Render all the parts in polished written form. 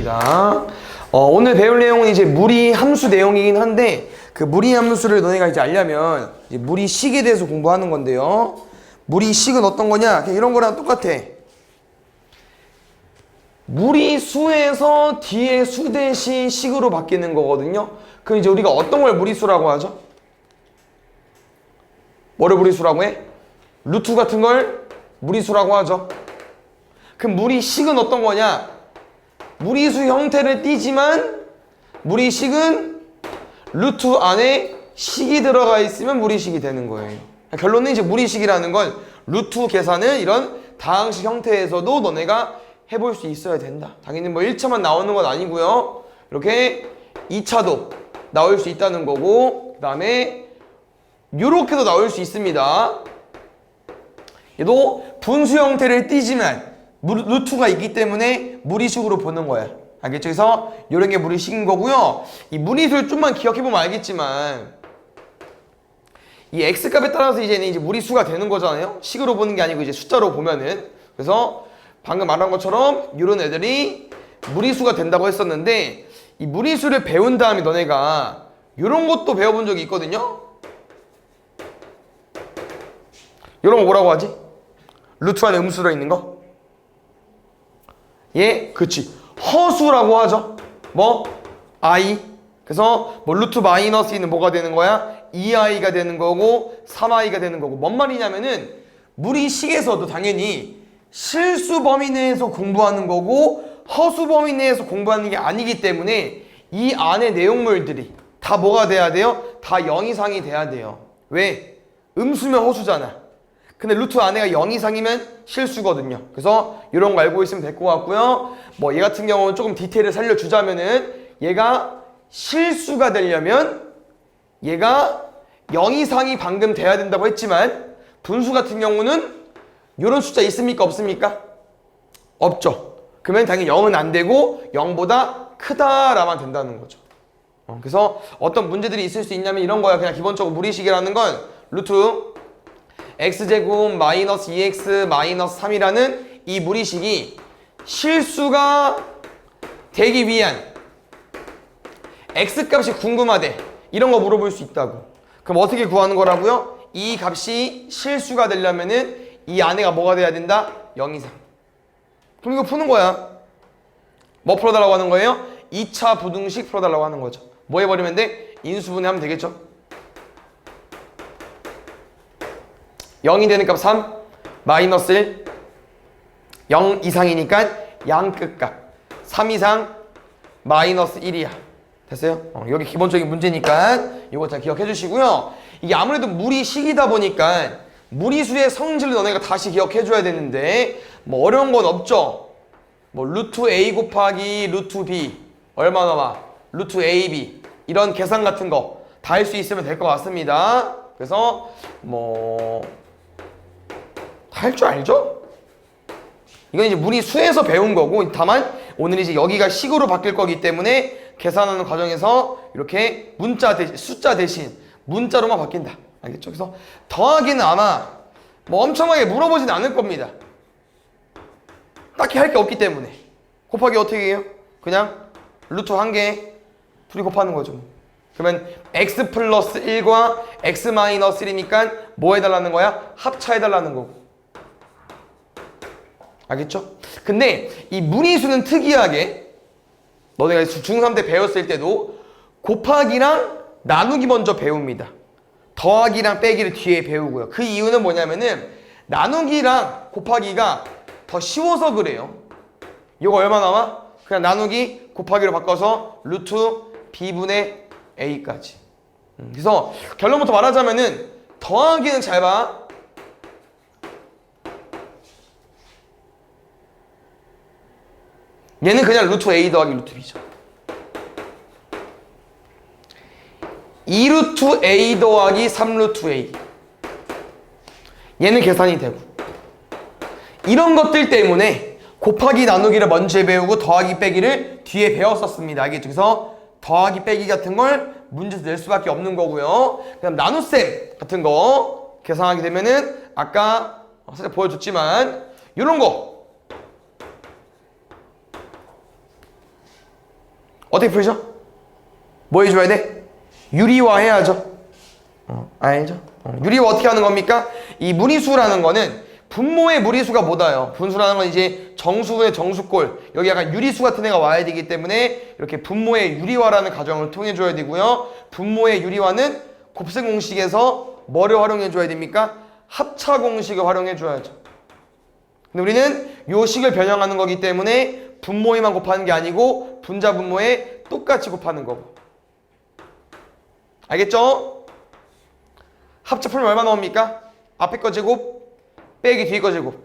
알겠습니다. 오늘 배울 내용은 이제 무리 함수 내용이긴 한데 그 무리 함수를 너네가 이제 알려면 이제 무리식에 대해서 공부하는 건데요. 무리식은 어떤 거냐? 그냥 이런 거랑 똑같아. 무리수에서 뒤에 수 대신 식으로 바뀌는 거거든요. 그럼 이제 우리가 어떤 걸 무리수라고 하죠? 뭐를 무리수라고 해? 루트 같은 걸 무리수라고 하죠. 그럼 무리식은 어떤 거냐? 무리수 형태를 띠지만 무리식은 루트 안에 식이 들어가 있으면 무리식이 되는 거예요. 결론은 이제 무리식이라는 건 루트 계산을 이런 다항식 형태에서도 너네가 해볼 수 있어야 된다. 당연히 뭐 1차만 나오는 건 아니고요. 이렇게 2차도 나올 수 있다는 거고, 그 다음에 요렇게도 나올 수 있습니다. 얘도 분수 형태를 띠지만 루트가 있기 때문에 무리식으로 보는 거야. 알겠죠? 그래서 이런 게 무리식인 거고요. 이 무리수를 좀만 기억해보면 알겠지만 이 x값에 따라서 이제는 이제 무리수가 되는 거잖아요. 식으로 보는 게 아니고 이제 숫자로 보면은. 그래서 방금 말한 것처럼 이런 애들이 무리수가 된다고 했었는데 이 무리수를 배운 다음에 너네가 이런 것도 배워본 적이 있거든요. 이런 거 뭐라고 하지? 루트 안에 음수 들어있는 거? 예, 그치. 허수라고 하죠. 뭐? i. 그래서 뭐 루트 마이너스 2는 뭐가 되는 거야? 2i가 되는 거고 3i가 되는 거고. 뭔 말이냐면은 무리식에서도 당연히 실수 범위 내에서 공부하는 거고 허수 범위 내에서 공부하는 게 아니기 때문에 이 안에 내용물들이 다 뭐가 돼야 돼요? 다 0 이상이 돼야 돼요. 왜? 음수면 허수잖아. 근데 루트 안에가 0 이상이면 실수거든요. 그래서 이런 거 알고 있으면 될 것 같고요. 뭐 얘 같은 경우는 조금 디테일을 살려주자면은 얘가 실수가 되려면 얘가 0 이상이 방금 돼야 된다고 했지만 분수 같은 경우는 이런 숫자 있습니까? 없습니까? 없죠. 그러면 당연히 0은 안 되고 0보다 크다라만 된다는 거죠. 그래서 어떤 문제들이 있을 수 있냐면 이런 거야. 그냥 기본적으로 무리식이라는 건 루트 x제곱 마이너스 2x 마이너스 3이라는 이 무리식이 실수가 되기 위한 x값이 궁금하대. 이런 거 물어볼 수 있다고. 그럼 어떻게 구하는 거라고요? 이 값이 실수가 되려면은 이 안에가 뭐가 돼야 된다? 0 이상. 그럼 이거 푸는 거야. 뭐 풀어달라고 하는 거예요? 2차 부등식 풀어달라고 하는 거죠. 뭐 해버리면 돼? 인수분해하면 되겠죠. 0이 되는 값 3, 마이너스 1, 0 이상이니까 양끝값 3 이상 마이너스 1이야. 됐어요? 여기 기본적인 문제니까 이거 잘 기억해 주시고요. 이게 아무래도 무리식이다 보니까 무리수의 성질을 너네가 다시 기억해 줘야 되는데 뭐 어려운 건 없죠. 뭐 루트 a 곱하기 루트 b 얼마 나와? 루트 ab 이런 계산 같은 거 다 할 수 있으면 될 것 같습니다. 그래서 뭐 다 할 줄 알죠? 이건 이제 무리수에서 배운 거고 다만 오늘 이제 여기가 식으로 바뀔 거기 때문에 계산하는 과정에서 이렇게 문자 대신 숫자 대신 문자로만 바뀐다. 알겠죠? 그래서 더하기는 아마 뭐 엄청나게 물어보진 않을 겁니다. 딱히 할 게 없기 때문에. 곱하기 어떻게 해요? 그냥 루트 1개 둘이 곱하는 거죠. 그러면 x 플러스 1과 x 마이너스 1이니까 뭐 해달라는 거야? 합차해달라는 거고. 알겠죠? 근데 이 무리수는 특이하게 너네가 중3 때 배웠을 때도 곱하기랑 나누기 먼저 배웁니다. 더하기랑 빼기를 뒤에 배우고요. 그 이유는 뭐냐면은 나누기랑 곱하기가 더 쉬워서 그래요. 이거 얼마 나와? 그냥 나누기 곱하기로 바꿔서 루트 b분의 a까지. 그래서 결론부터 말하자면은 더하기는 잘 봐. 얘는 그냥 루트 a 더하기 루트 b죠. 2루트 a 더하기 3루트 a. 얘는 계산이 되고. 이런 것들 때문에 곱하기 나누기를 먼저 배우고 더하기 빼기를 뒤에 배웠었습니다. 알겠죠? 그래서 더하기 빼기 같은 걸 문제에서 낼 수밖에 없는 거고요. 그다음 나눗셈 같은 거 계산하게 되면은 아까 살짝 보여줬지만 이런 거 어떻게 풀죠? 뭐 해줘야 돼? 유리화 해야죠. 알죠? 유리화 어떻게 하는 겁니까? 이 무리수라는 거는 분모의 무리수가 뭐다요? 분수라는 건 이제 정수분의 정수꼴, 여기 약간 유리수 같은 애가 와야 되기 때문에 이렇게 분모의 유리화라는 가정을 통해 줘야 되고요. 분모의 유리화는 곱셈 공식에서 뭐를 활용해 줘야 됩니까? 합차 공식을 활용해 줘야죠. 근데 우리는 요 식을 변형하는 거기 때문에 분모에만 곱하는 게 아니고 분자 분모에 똑같이 곱하는 거고. 알겠죠? 합차 풀면 얼마 나옵니까? 앞에 거 제곱 빼기 뒤에 거 제곱.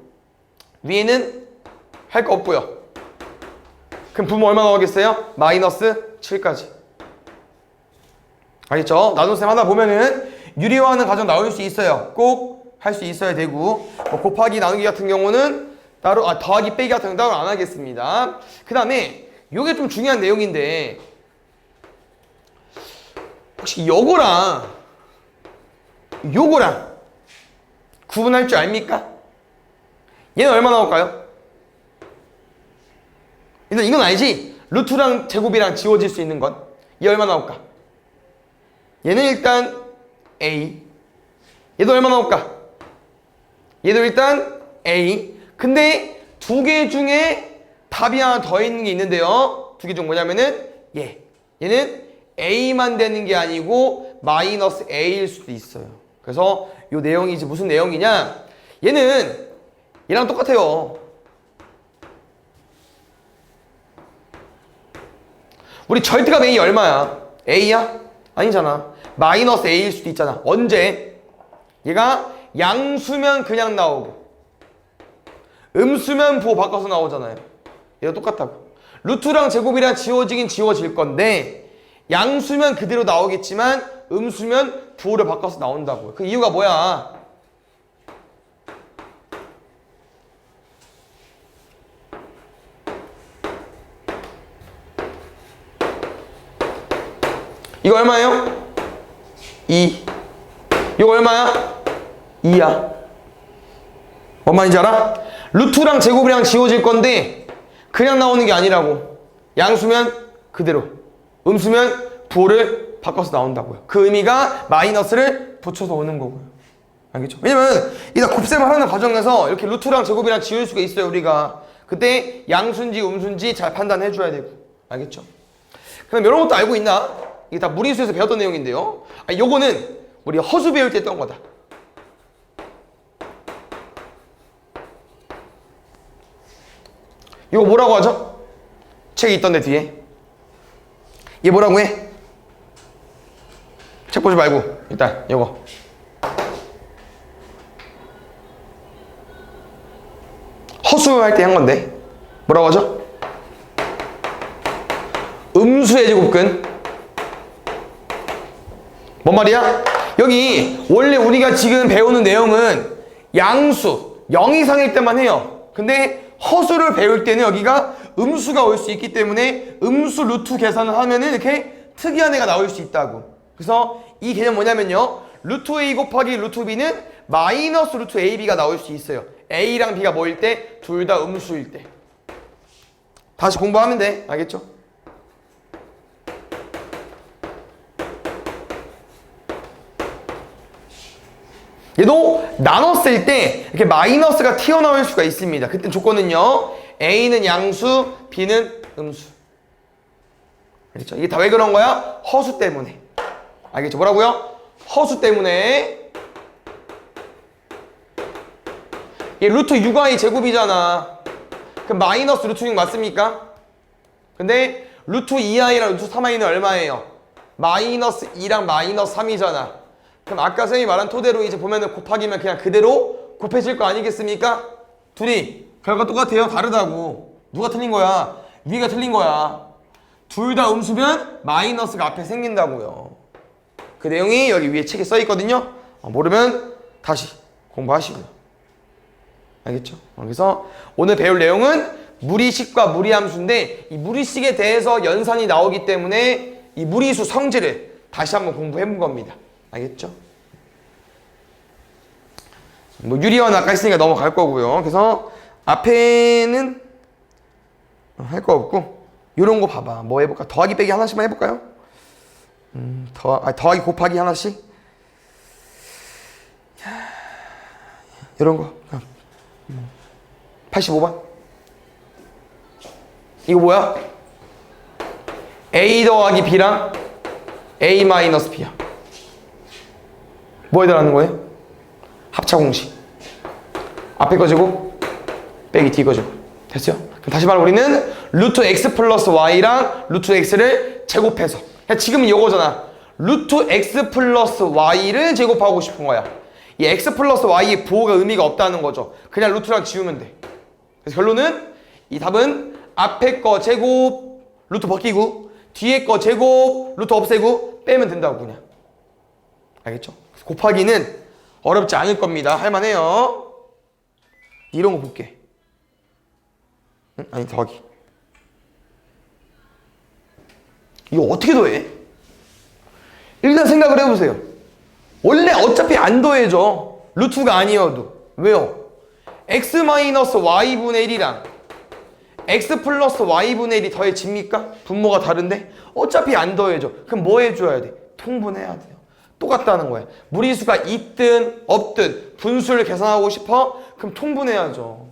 위에는 할 거 없고요. 그럼 분모 얼마 나오겠어요? 마이너스 7까지. 알겠죠? 나눗셈 하나 보면은 유리화하는 과정 나올 수 있어요. 꼭 할 수 있어야 되고, 뭐 곱하기 나누기 같은 경우는 따로, 더하기 빼기 같은 경우는 따로 안 하겠습니다. 그 다음에 요게 좀 중요한 내용인데, 혹시 요거랑 구분할 줄 압니까? 얘는 얼마 나올까요? 일단 이건 알지? 루트랑 제곱이랑 지워질 수 있는 것. 얘 얼마 나올까? 얘는 일단 A. 얘도 얼마 나올까? 얘도 일단 A. 근데 두 개 중에 답이 하나 더 있는 게 있는데요. 두 개 중 뭐냐면은 얘는 A만 되는 게 아니고 마이너스 A일 수도 있어요. 그래서 요 내용이 이제 무슨 내용이냐? 얘는 얘랑 똑같아요. 우리 절대값 A 얼마야? A야? 아니잖아. 마이너스 A일 수도 있잖아. 언제? 얘가 양수면 그냥 나오고 음수면 부호 바꿔서 나오잖아요. 얘가 똑같다고. 루트랑 제곱이랑 지워지긴 지워질 건데 양수면 그대로 나오겠지만 음수면 부호를 바꿔서 나온다고요. 그 이유가 뭐야? 이거 얼마예요? 2. 이거 얼마야? 2야. 뭔 말인지 알아? 루트랑 제곱이랑 지워질 건데 그냥 나오는 게 아니라고. 양수면 그대로, 음수면 부호를 바꿔서 나온다고요. 그 의미가 마이너스를 붙여서 오는 거고요. 알겠죠? 왜냐면 이따 곱셈을 하는 과정에서 이렇게 루트랑 제곱이랑 지울 수가 있어요. 우리가 그때 양수인지 음수인지 잘 판단해 줘야 되고. 알겠죠? 그럼 이런 것도 알고 있나? 이게 다 무리수에서 배웠던 내용인데요. 요거는 우리 허수 배울 때 했던 거다. 이거 뭐라고 하죠? 책에 있던데 뒤에. 얘 뭐라고 해? 책 보지 말고 일단 이거. 허수할 때 한 건데 뭐라고 하죠? 음수의 제곱근. 뭔 말이야? 여기 원래 우리가 지금 배우는 내용은 양수 0 이상일 때만 해요. 근데 허수를 배울 때는 여기가 음수가 올 수 있기 때문에 음수 루트 계산을 하면은 이렇게 특이한 애가 나올 수 있다고. 그래서 이 개념 뭐냐면요, 루트 A 곱하기 루트 B는 마이너스 루트 AB가 나올 수 있어요. A랑 B가 뭐일 때? 둘 다 음수일 때. 다시 공부하면 돼. 알겠죠? 얘도 나눴을 때 이렇게 마이너스가 튀어나올 수가 있습니다. 그때 조건은요, A는 양수, B는 음수. 알겠죠? 이게 다 왜 그런 거야? 허수 때문에. 알겠죠? 뭐라고요? 허수 때문에. 얘 루트 6i 제곱이잖아. 그럼 마이너스 루트 6 맞습니까? 근데 루트 2i랑 루트 3i는 얼마예요? 마이너스 2랑 마이너스 3이잖아. 그럼 아까 선생님이 말한 토대로 이제 보면은 곱하기면 그냥 그대로 곱해질 거 아니겠습니까? 둘이 결과 똑같아요? 다르다고. 누가 틀린 거야? 위가 틀린 거야. 둘 다 음수면 마이너스가 앞에 생긴다고요. 그 내용이 여기 위에 책에 써 있거든요. 모르면 다시 공부하시고요. 알겠죠? 그래서 오늘 배울 내용은 무리식과 무리함수인데 이 무리식에 대해서 연산이 나오기 때문에 이 무리수 성질을 다시 한번 공부해 본 겁니다. 알겠죠? 뭐 유리화는 아까 했으니까 넘어갈 거고요. 그래서 앞에는 할 거 없고 요런 거 봐봐. 뭐 해볼까? 더하기 빼기 하나씩만 해볼까요? 더하기 곱하기 하나씩? 요런 거. 85번. 이거 뭐야? A 더하기 B랑 A 마이너스 B야. 뭐에 달하는 거예요? 합차 공식. 앞에 거 제곱 빼기 뒤 거 제곱. 됐어요? 그럼 다시 말해 우리는 루트 x 플러스 y랑 루트 x를 제곱해서, 지금은 이거잖아. 루트 x 플러스 y를 제곱하고 싶은 거야. 이 x 플러스 y의 부호가 의미가 없다는 거죠. 그냥 루트랑 지우면 돼. 그래서 결론은 이 답은 앞에 거 제곱 루트 벗기고 뒤에 거 제곱 루트 없애고 빼면 된다고. 그냥 알겠죠? 곱하기는 어렵지 않을 겁니다. 할만해요. 이런 거 볼게. 아니 더하기. 이거 어떻게 더해? 일단 생각을 해보세요. 원래 어차피 안 더해져. 루트가 아니어도. 왜요? x-y분의 1이랑 x 플러스 y분의 1이 더해집니까? 분모가 다른데? 어차피 안 더해져. 그럼 뭐 해줘야 돼? 통분해야 돼요. 똑같다는 거야. 무리수가 있든 없든 분수를 계산하고 싶어? 그럼 통분해야죠.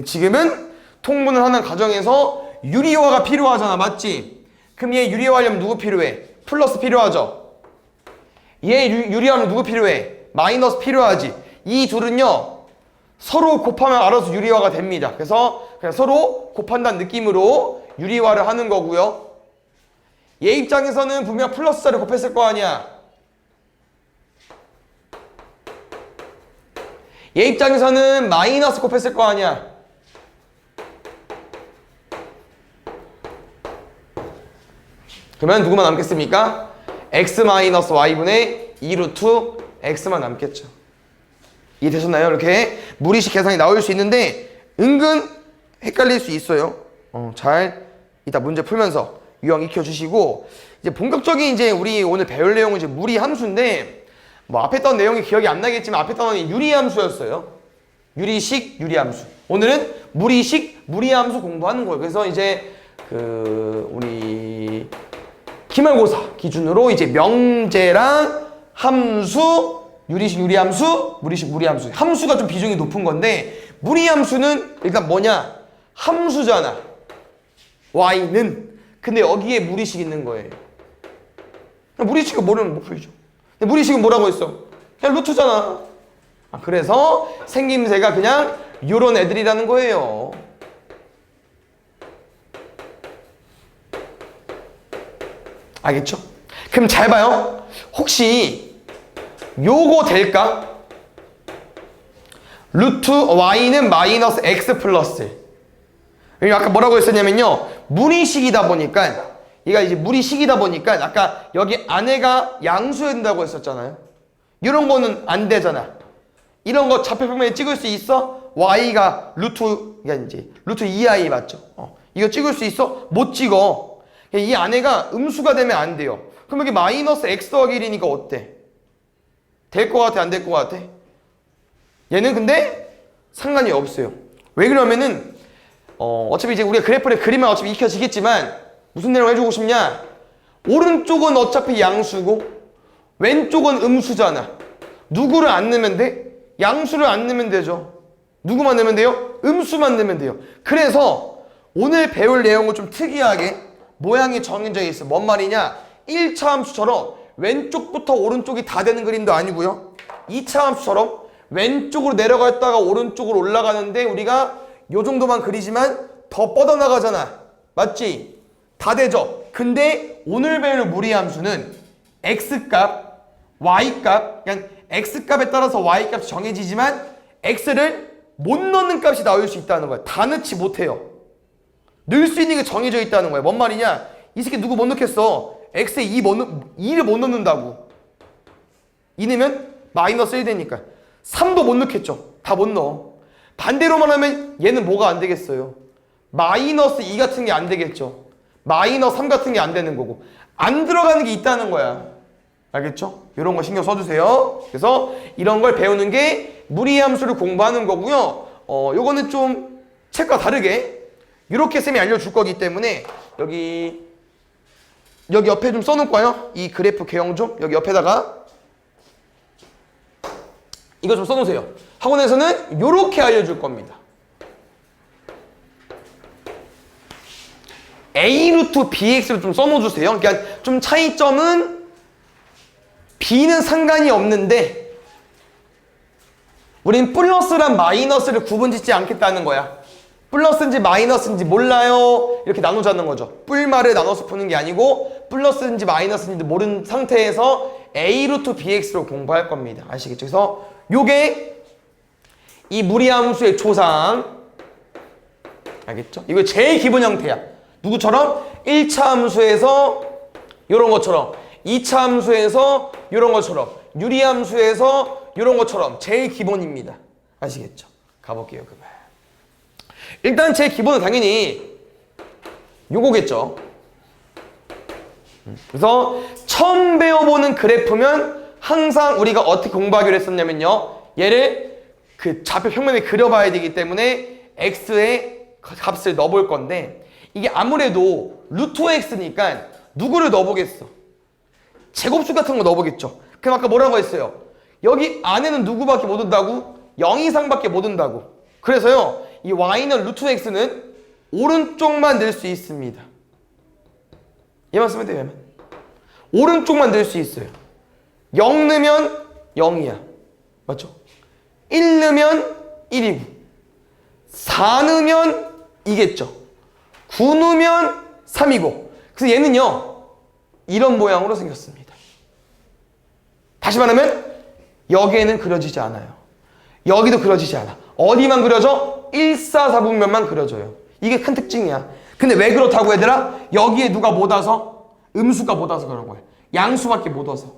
지금은 통분을 하는 과정에서 유리화가 필요하잖아. 맞지? 그럼 얘 유리화하려면 누구 필요해? 플러스 필요하죠. 얘 유리화하면 누구 필요해? 마이너스 필요하지. 이 둘은요 서로 곱하면 알아서 유리화가 됩니다. 그래서 그냥 서로 곱한다는 느낌으로 유리화를 하는 거고요. 얘 입장에서는 분명 플러스 자를 곱했을 거 아니야. 얘 입장에서는 마이너스 곱했을 거 아니야. 그러면 누구만 남겠습니까? x-y분의 2루트 x만 남겠죠. 이해되셨나요? 이렇게 무리식 계산이 나올 수 있는데 은근 헷갈릴 수 있어요. 잘 이따 문제 풀면서 유형 익혀주시고, 이제 본격적인 이제 우리 오늘 배울 내용은 이제 무리 함수인데, 뭐 앞에 했던 내용이 기억이 안 나겠지만 앞에 했던 건 유리 함수였어요. 유리식 유리 함수. 오늘은 무리식 무리 함수 공부하는 거예요. 그래서 이제 우리 기말고사 기준으로 이제 명제랑 함수, 유리식 유리함수, 무리식 무리함수. 함수가 좀 비중이 높은 건데 무리함수는 일단 뭐냐? 함수잖아. y는. 근데 여기에 무리식 있는 거예요. 무리식은 모르면 못 풀죠. 근데 무리식은 뭐라고 했어? 그냥 루트잖아. 그래서 생김새가 그냥 요런 애들이라는 거예요. 알겠죠? 그럼 잘 봐요. 혹시 요거 될까? 루트 y는 마이너스 x 플러스. 아까 뭐라고 했었냐면요. 무리식이다 보니까, 얘가 이제 무리식이다 보니까 아까 여기 안에가 양수여야 된다고 했었잖아요. 이런 거는 안 되잖아. 이런 거 좌표평면에 찍을 수 있어? y가 루트가 이제 루트 2i 맞죠? 이거 찍을 수 있어? 못 찍어. 이 안에가 음수가 되면 안 돼요. 그럼 여기 마이너스 x 더하기 1이니까 어때? 될 것 같아? 안 될 것 같아? 얘는 근데 상관이 없어요. 왜 그러면은 어차피 이제 우리가 그래프를 그리면 어차피 익혀지겠지만 무슨 내용 해주고 싶냐? 오른쪽은 어차피 양수고 왼쪽은 음수잖아. 누구를 안 넣으면 돼? 양수를 안 넣으면 되죠. 누구만 넣으면 돼요? 음수만 넣으면 돼요. 그래서 오늘 배울 내용은 좀 특이하게 모양이 정해져 있어. 뭔 말이냐? 1차 함수처럼 왼쪽부터 오른쪽이 다 되는 그림도 아니고요. 2차 함수처럼 왼쪽으로 내려갔다가 오른쪽으로 올라가는데 우리가 요 정도만 그리지만 더 뻗어나가잖아. 맞지? 다 되죠? 근데 오늘 배울 무리함수는 x값, y값, 그냥 x값에 따라서 y값이 정해지지만 x를 못 넣는 값이 나올 수 있다는 거야. 다 넣지 못해요. 넣을 수 있는 게 정해져 있다는 거야. 뭔 말이냐? 이 새끼 누구 못 넣겠어? x에 2를 못 넣는다고. 2 넣으면 마이너스 1 되니까 3도 못 넣겠죠. 다 못 넣어. 반대로만 하면 얘는 뭐가 안 되겠어요? 마이너스 2 같은 게 안 되겠죠. 마이너스 3 같은 게 안 되는 거고. 안 들어가는 게 있다는 거야. 알겠죠? 이런 거 신경 써주세요. 그래서 이런 걸 배우는 게 무리함수를 공부하는 거고요. 요거는 좀 책과 다르게 이렇게 쌤이 알려줄 거기 때문에 여기 옆에 좀 써놓을 거예요. 이 그래프 개형 좀 여기 옆에다가 이거 좀 써놓으세요. 학원에서는 이렇게 알려줄 겁니다. A 루트 BX를 좀 써놓아주세요. 그러니까 좀 차이점은 B는 상관이 없는데 우린 플러스랑 마이너스를 구분짓지 않겠다는 거야. 플러스인지 마이너스인지 몰라요. 이렇게 나누자는 거죠. 뿔말을 나눠서 푸는 게 아니고 플러스인지 마이너스인지 모르는 상태에서 A 루트 BX로 공부할 겁니다. 아시겠죠? 그래서 요게 이 무리함수의 조상. 알겠죠? 이거 제일 기본 형태야. 누구처럼? 1차 함수에서 이런 것처럼 2차 함수에서 이런 것처럼 유리함수에서 이런 것처럼 제일 기본입니다. 아시겠죠? 가볼게요. 그러면 일단 제 기본은 당연히 요거겠죠. 그래서 처음 배워보는 그래프면 항상 우리가 어떻게 공부하기로 했었냐면요. 얘를 그 좌표 평면에 그려봐야 되기 때문에 x의 값을 넣어볼 건데 이게 아무래도 루트 x니까 누구를 넣어보겠어? 제곱수 같은 거 넣어보겠죠. 그럼 아까 뭐라고 했어요? 여기 안에는 누구밖에 못 온다고? 0 이상밖에 못 온다고. 그래서요. 이 y는 루트 x는 오른쪽만 늘 수 있습니다. 얘만 쓰면 돼요. 얘만. 오른쪽만 늘 수 있어요. 0 넣으면 0이야. 맞죠? 1 넣으면 1이고 4 넣으면 2겠죠. 9 넣으면 3이고 그래서 얘는요. 이런 모양으로 생겼습니다. 다시 말하면 여기에는 그려지지 않아요. 여기도 그려지지 않아. 어디만 그려져? 1, 4, 4분면만 그려져요. 이게 큰 특징이야. 근데 왜 그렇다고 얘들아? 여기에 누가 못 와서? 음수가 못 와서 그런 거예요. 양수밖에 못 와서.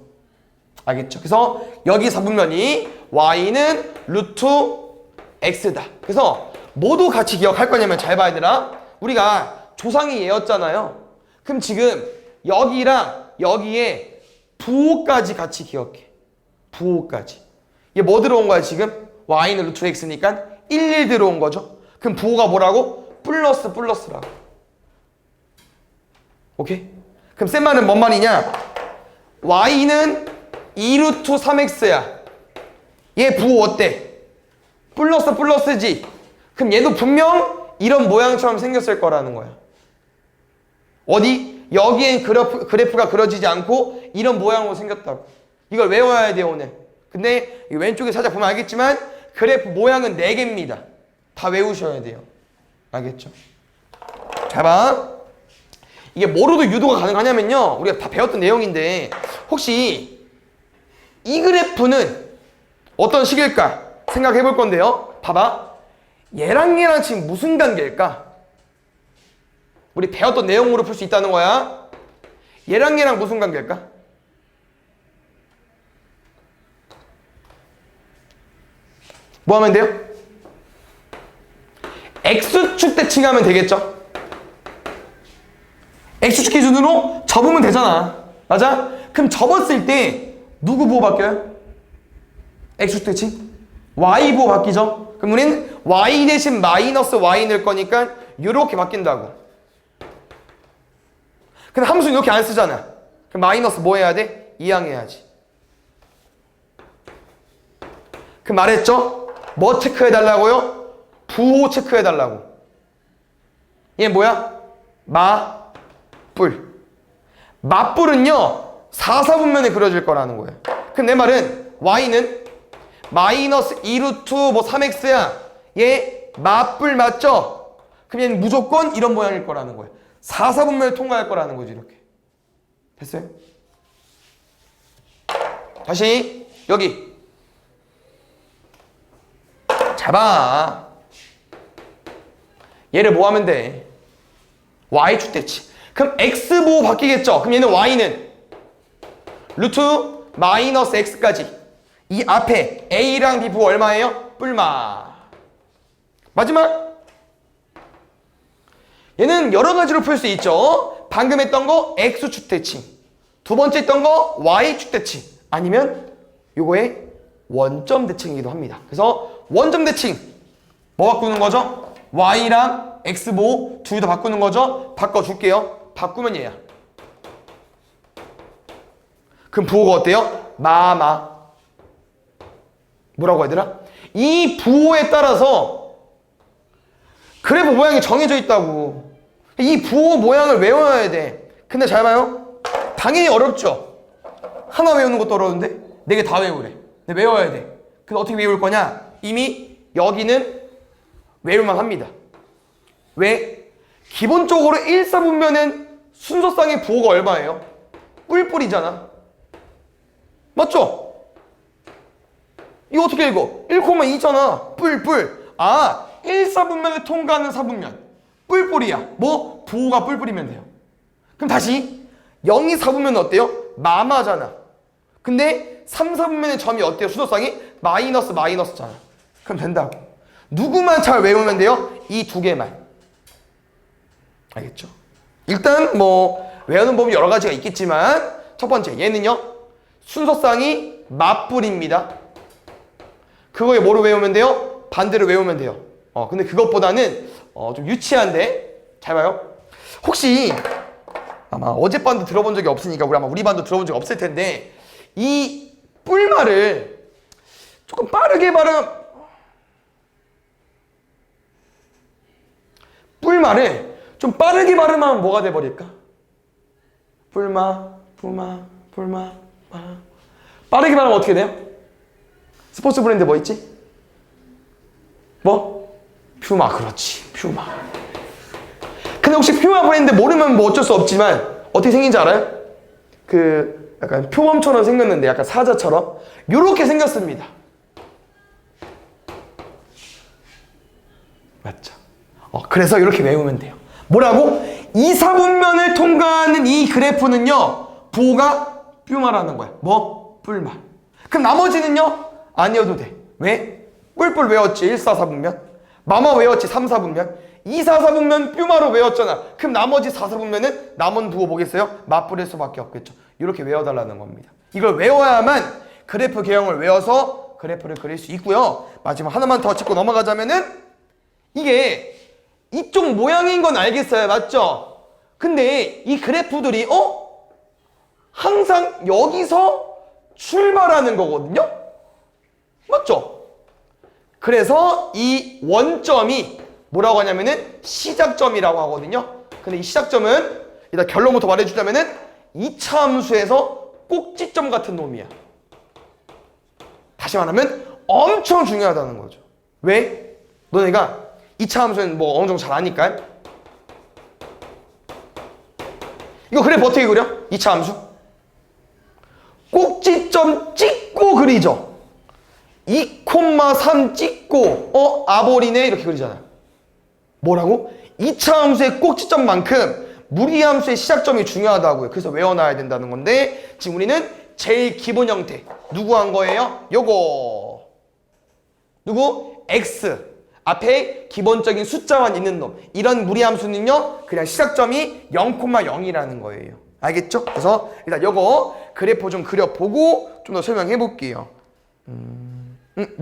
알겠죠? 그래서 여기 4분면이 y는 루트 x다. 그래서 모두 같이 기억할 거냐면 잘 봐야 되나? 우리가 조상이 얘였잖아요. 그럼 지금 여기랑 여기에 부호까지 같이 기억해. 부호까지. 얘 뭐 들어온 거야 지금? y는 루트 x니까 1 들어온 거죠. 그럼 부호가 뭐라고? 플러스 플러스라고. 오케이? 그럼 쌤 말은 뭔 말이냐? y는 2 루트 3x야. 얘 부호 어때? 플러스 플러스지. 그럼 얘도 분명 이런 모양처럼 생겼을 거라는 거야. 어디? 여기엔 그래프가 그려지지 않고 이런 모양으로 생겼다고. 이걸 외워야 돼요 오늘. 근데 왼쪽에 살짝 보면 알겠지만 그래프 모양은 4개입니다. 다 외우셔야 돼요. 알겠죠? 잘 봐. 이게 뭐로도 유도가 가능하냐면요. 우리가 다 배웠던 내용인데 혹시 이 그래프는 어떤 식일까 생각해 볼 건데요. 봐봐. 얘랑 지금 무슨 관계일까? 우리 배웠던 내용으로 풀 수 있다는 거야. 얘랑 무슨 관계일까? 뭐 하면 돼요? X축 대칭하면 되겠죠? X축 기준으로 접으면 되잖아. 맞아? 그럼 접었을 때 누구 부호 바뀌어요? X축 대칭? Y 부호 바뀌죠? 그럼 우리는 Y 대신 마이너스 Y 넣을 거니까 이렇게 바뀐다고. 근데 함수는 이렇게 안 쓰잖아. 그럼 마이너스 뭐 해야 돼? 이항해야지. 그 말했죠? 뭐 체크해달라고요? 부호 체크해달라고. 얘 뭐야? 마뿔. 마뿔은요 4, 4분면에 그려질 거라는 거예요. 그럼 내 말은 y는 마이너스 2 루트 뭐 3x야. 얘 마뿔 맞죠? 그럼 얘는 무조건 이런 모양일 거라는 거예요. 4, 4분면을 통과할 거라는 거지. 이렇게 됐어요? 다시 여기 봐. 얘를 뭐 하면 돼? y축 대칭. 그럼 x부호 바뀌겠죠? 그럼 얘는 y는 루트 마이너스 x까지. 이 앞에 a랑 b 부호 얼마예요? 뿔마. 마지막. 얘는 여러 가지로 풀 수 있죠. 방금 했던 거 x축 대칭. 두 번째 했던 거 y축 대칭. 아니면 요거의 원점 대칭이기도 합니다. 그래서 원점 대칭 뭐 바꾸는 거죠? y랑 x 뭐 둘 다 바꾸는 거죠? 바꿔줄게요. 바꾸면 얘야. 그럼 부호가 어때요? 마마. 뭐라고 얘들아? 이 부호에 따라서 그래프 모양이 정해져 있다고. 이 부호 모양을 외워야 돼. 근데 잘 봐요. 당연히 어렵죠. 하나 외우는 것도 어려운데 4개 다 외우래. 근데 외워야 돼. 근데 어떻게 외울 거냐? 이미 여기는 외울만 합니다. 왜? 기본적으로 1사분면은 순서상의 부호가 얼마예요? 뿔뿔이잖아. 맞죠? 이거 어떻게 읽어? 1,2잖아. 뿔뿔. 아, 1사분면을 통과하는 사분면. 뿔뿔이야. 뭐? 부호가 뿔뿔이면 돼요. 그럼 다시 0,2사분면은 어때요? 마마잖아. 근데 3사분면의 점이 어때요? 순서상이? 마이너스잖아. 그럼 된다고. 누구만 잘 외우면 돼요? 이 2개만. 알겠죠? 일단 뭐 외우는 법이 여러 가지가 있겠지만 첫 번째 얘는요. 순서상이 맞뿔입니다. 그거에 뭐로 외우면 돼요? 반대로 외우면 돼요. 근데 그것보다는 좀 유치한데 잘 봐요. 혹시 아마 어젯밤도 들어본 적이 없으니까 우리 반도 들어본 적이 없을 텐데 이 뿔말을 조금 빠르게 뿔말을 좀 빠르게 발음하면 뭐가 돼버릴까? 뿔마, 푸마, 뿔마, 마. 빠르게 발음하면 어떻게 돼요? 스포츠 브랜드 뭐 있지? 뭐? 퓨마. 그렇지. 퓨마. 근데 혹시 퓨마 브랜드 모르면 뭐 어쩔 수 없지만 어떻게 생긴지 알아요? 그 약간 표범처럼 생겼는데 약간 사자처럼 요렇게 생겼습니다. 맞죠? 그래서 이렇게 외우면 돼요. 뭐라고? 2사분면을 통과하는 이 그래프는요 부호가 뷸마라는 거야. 뭐? 뿔마. 그럼 나머지는요? 아니어도 돼. 왜? 뿔뿔 외웠지 1,4,4분면. 마마 외웠지 3,4분면. 2,4,4분면 뷸마로 외웠잖아. 그럼 나머지 4,4분면은 남은 부호 뭐겠어요? 맞뿔일 수밖에 없겠죠. 이렇게 외워달라는 겁니다. 이걸 외워야만 그래프 개형을 외워서 그래프를 그릴 수 있고요. 마지막 하나만 더 짚고 넘어가자면은 이게 이쪽 모양인 건 알겠어요. 맞죠? 근데 이 그래프들이 항상 여기서 출발하는 거거든요? 맞죠? 그래서 이 원점이 뭐라고 하냐면은 시작점이라고 하거든요. 근데 이 시작점은 일단 결론부터 말해주자면은 2차 함수에서 꼭지점 같은 놈이야. 다시 말하면 엄청 중요하다는 거죠. 왜? 너네가 2차 함수는 뭐 어느 정도 잘 아니까. 이거 그래프 어떻게 그려? 2차 함수? 꼭지점 찍고 그리죠. 2,3 찍고 아볼이네 이렇게 그리잖아요. 뭐라고? 2차 함수의 꼭지점만큼 무리함수의 시작점이 중요하다고요. 그래서 외워놔야 된다는 건데 지금 우리는 제일 기본 형태 누구 한 거예요? 요거 누구? X 앞에 기본적인 숫자만 있는 놈. 이런 무리함수는요 그냥 시작점이 0,0이라는 거예요. 알겠죠? 그래서 일단 요거 그래프 좀 그려보고 좀 더 설명해 볼게요.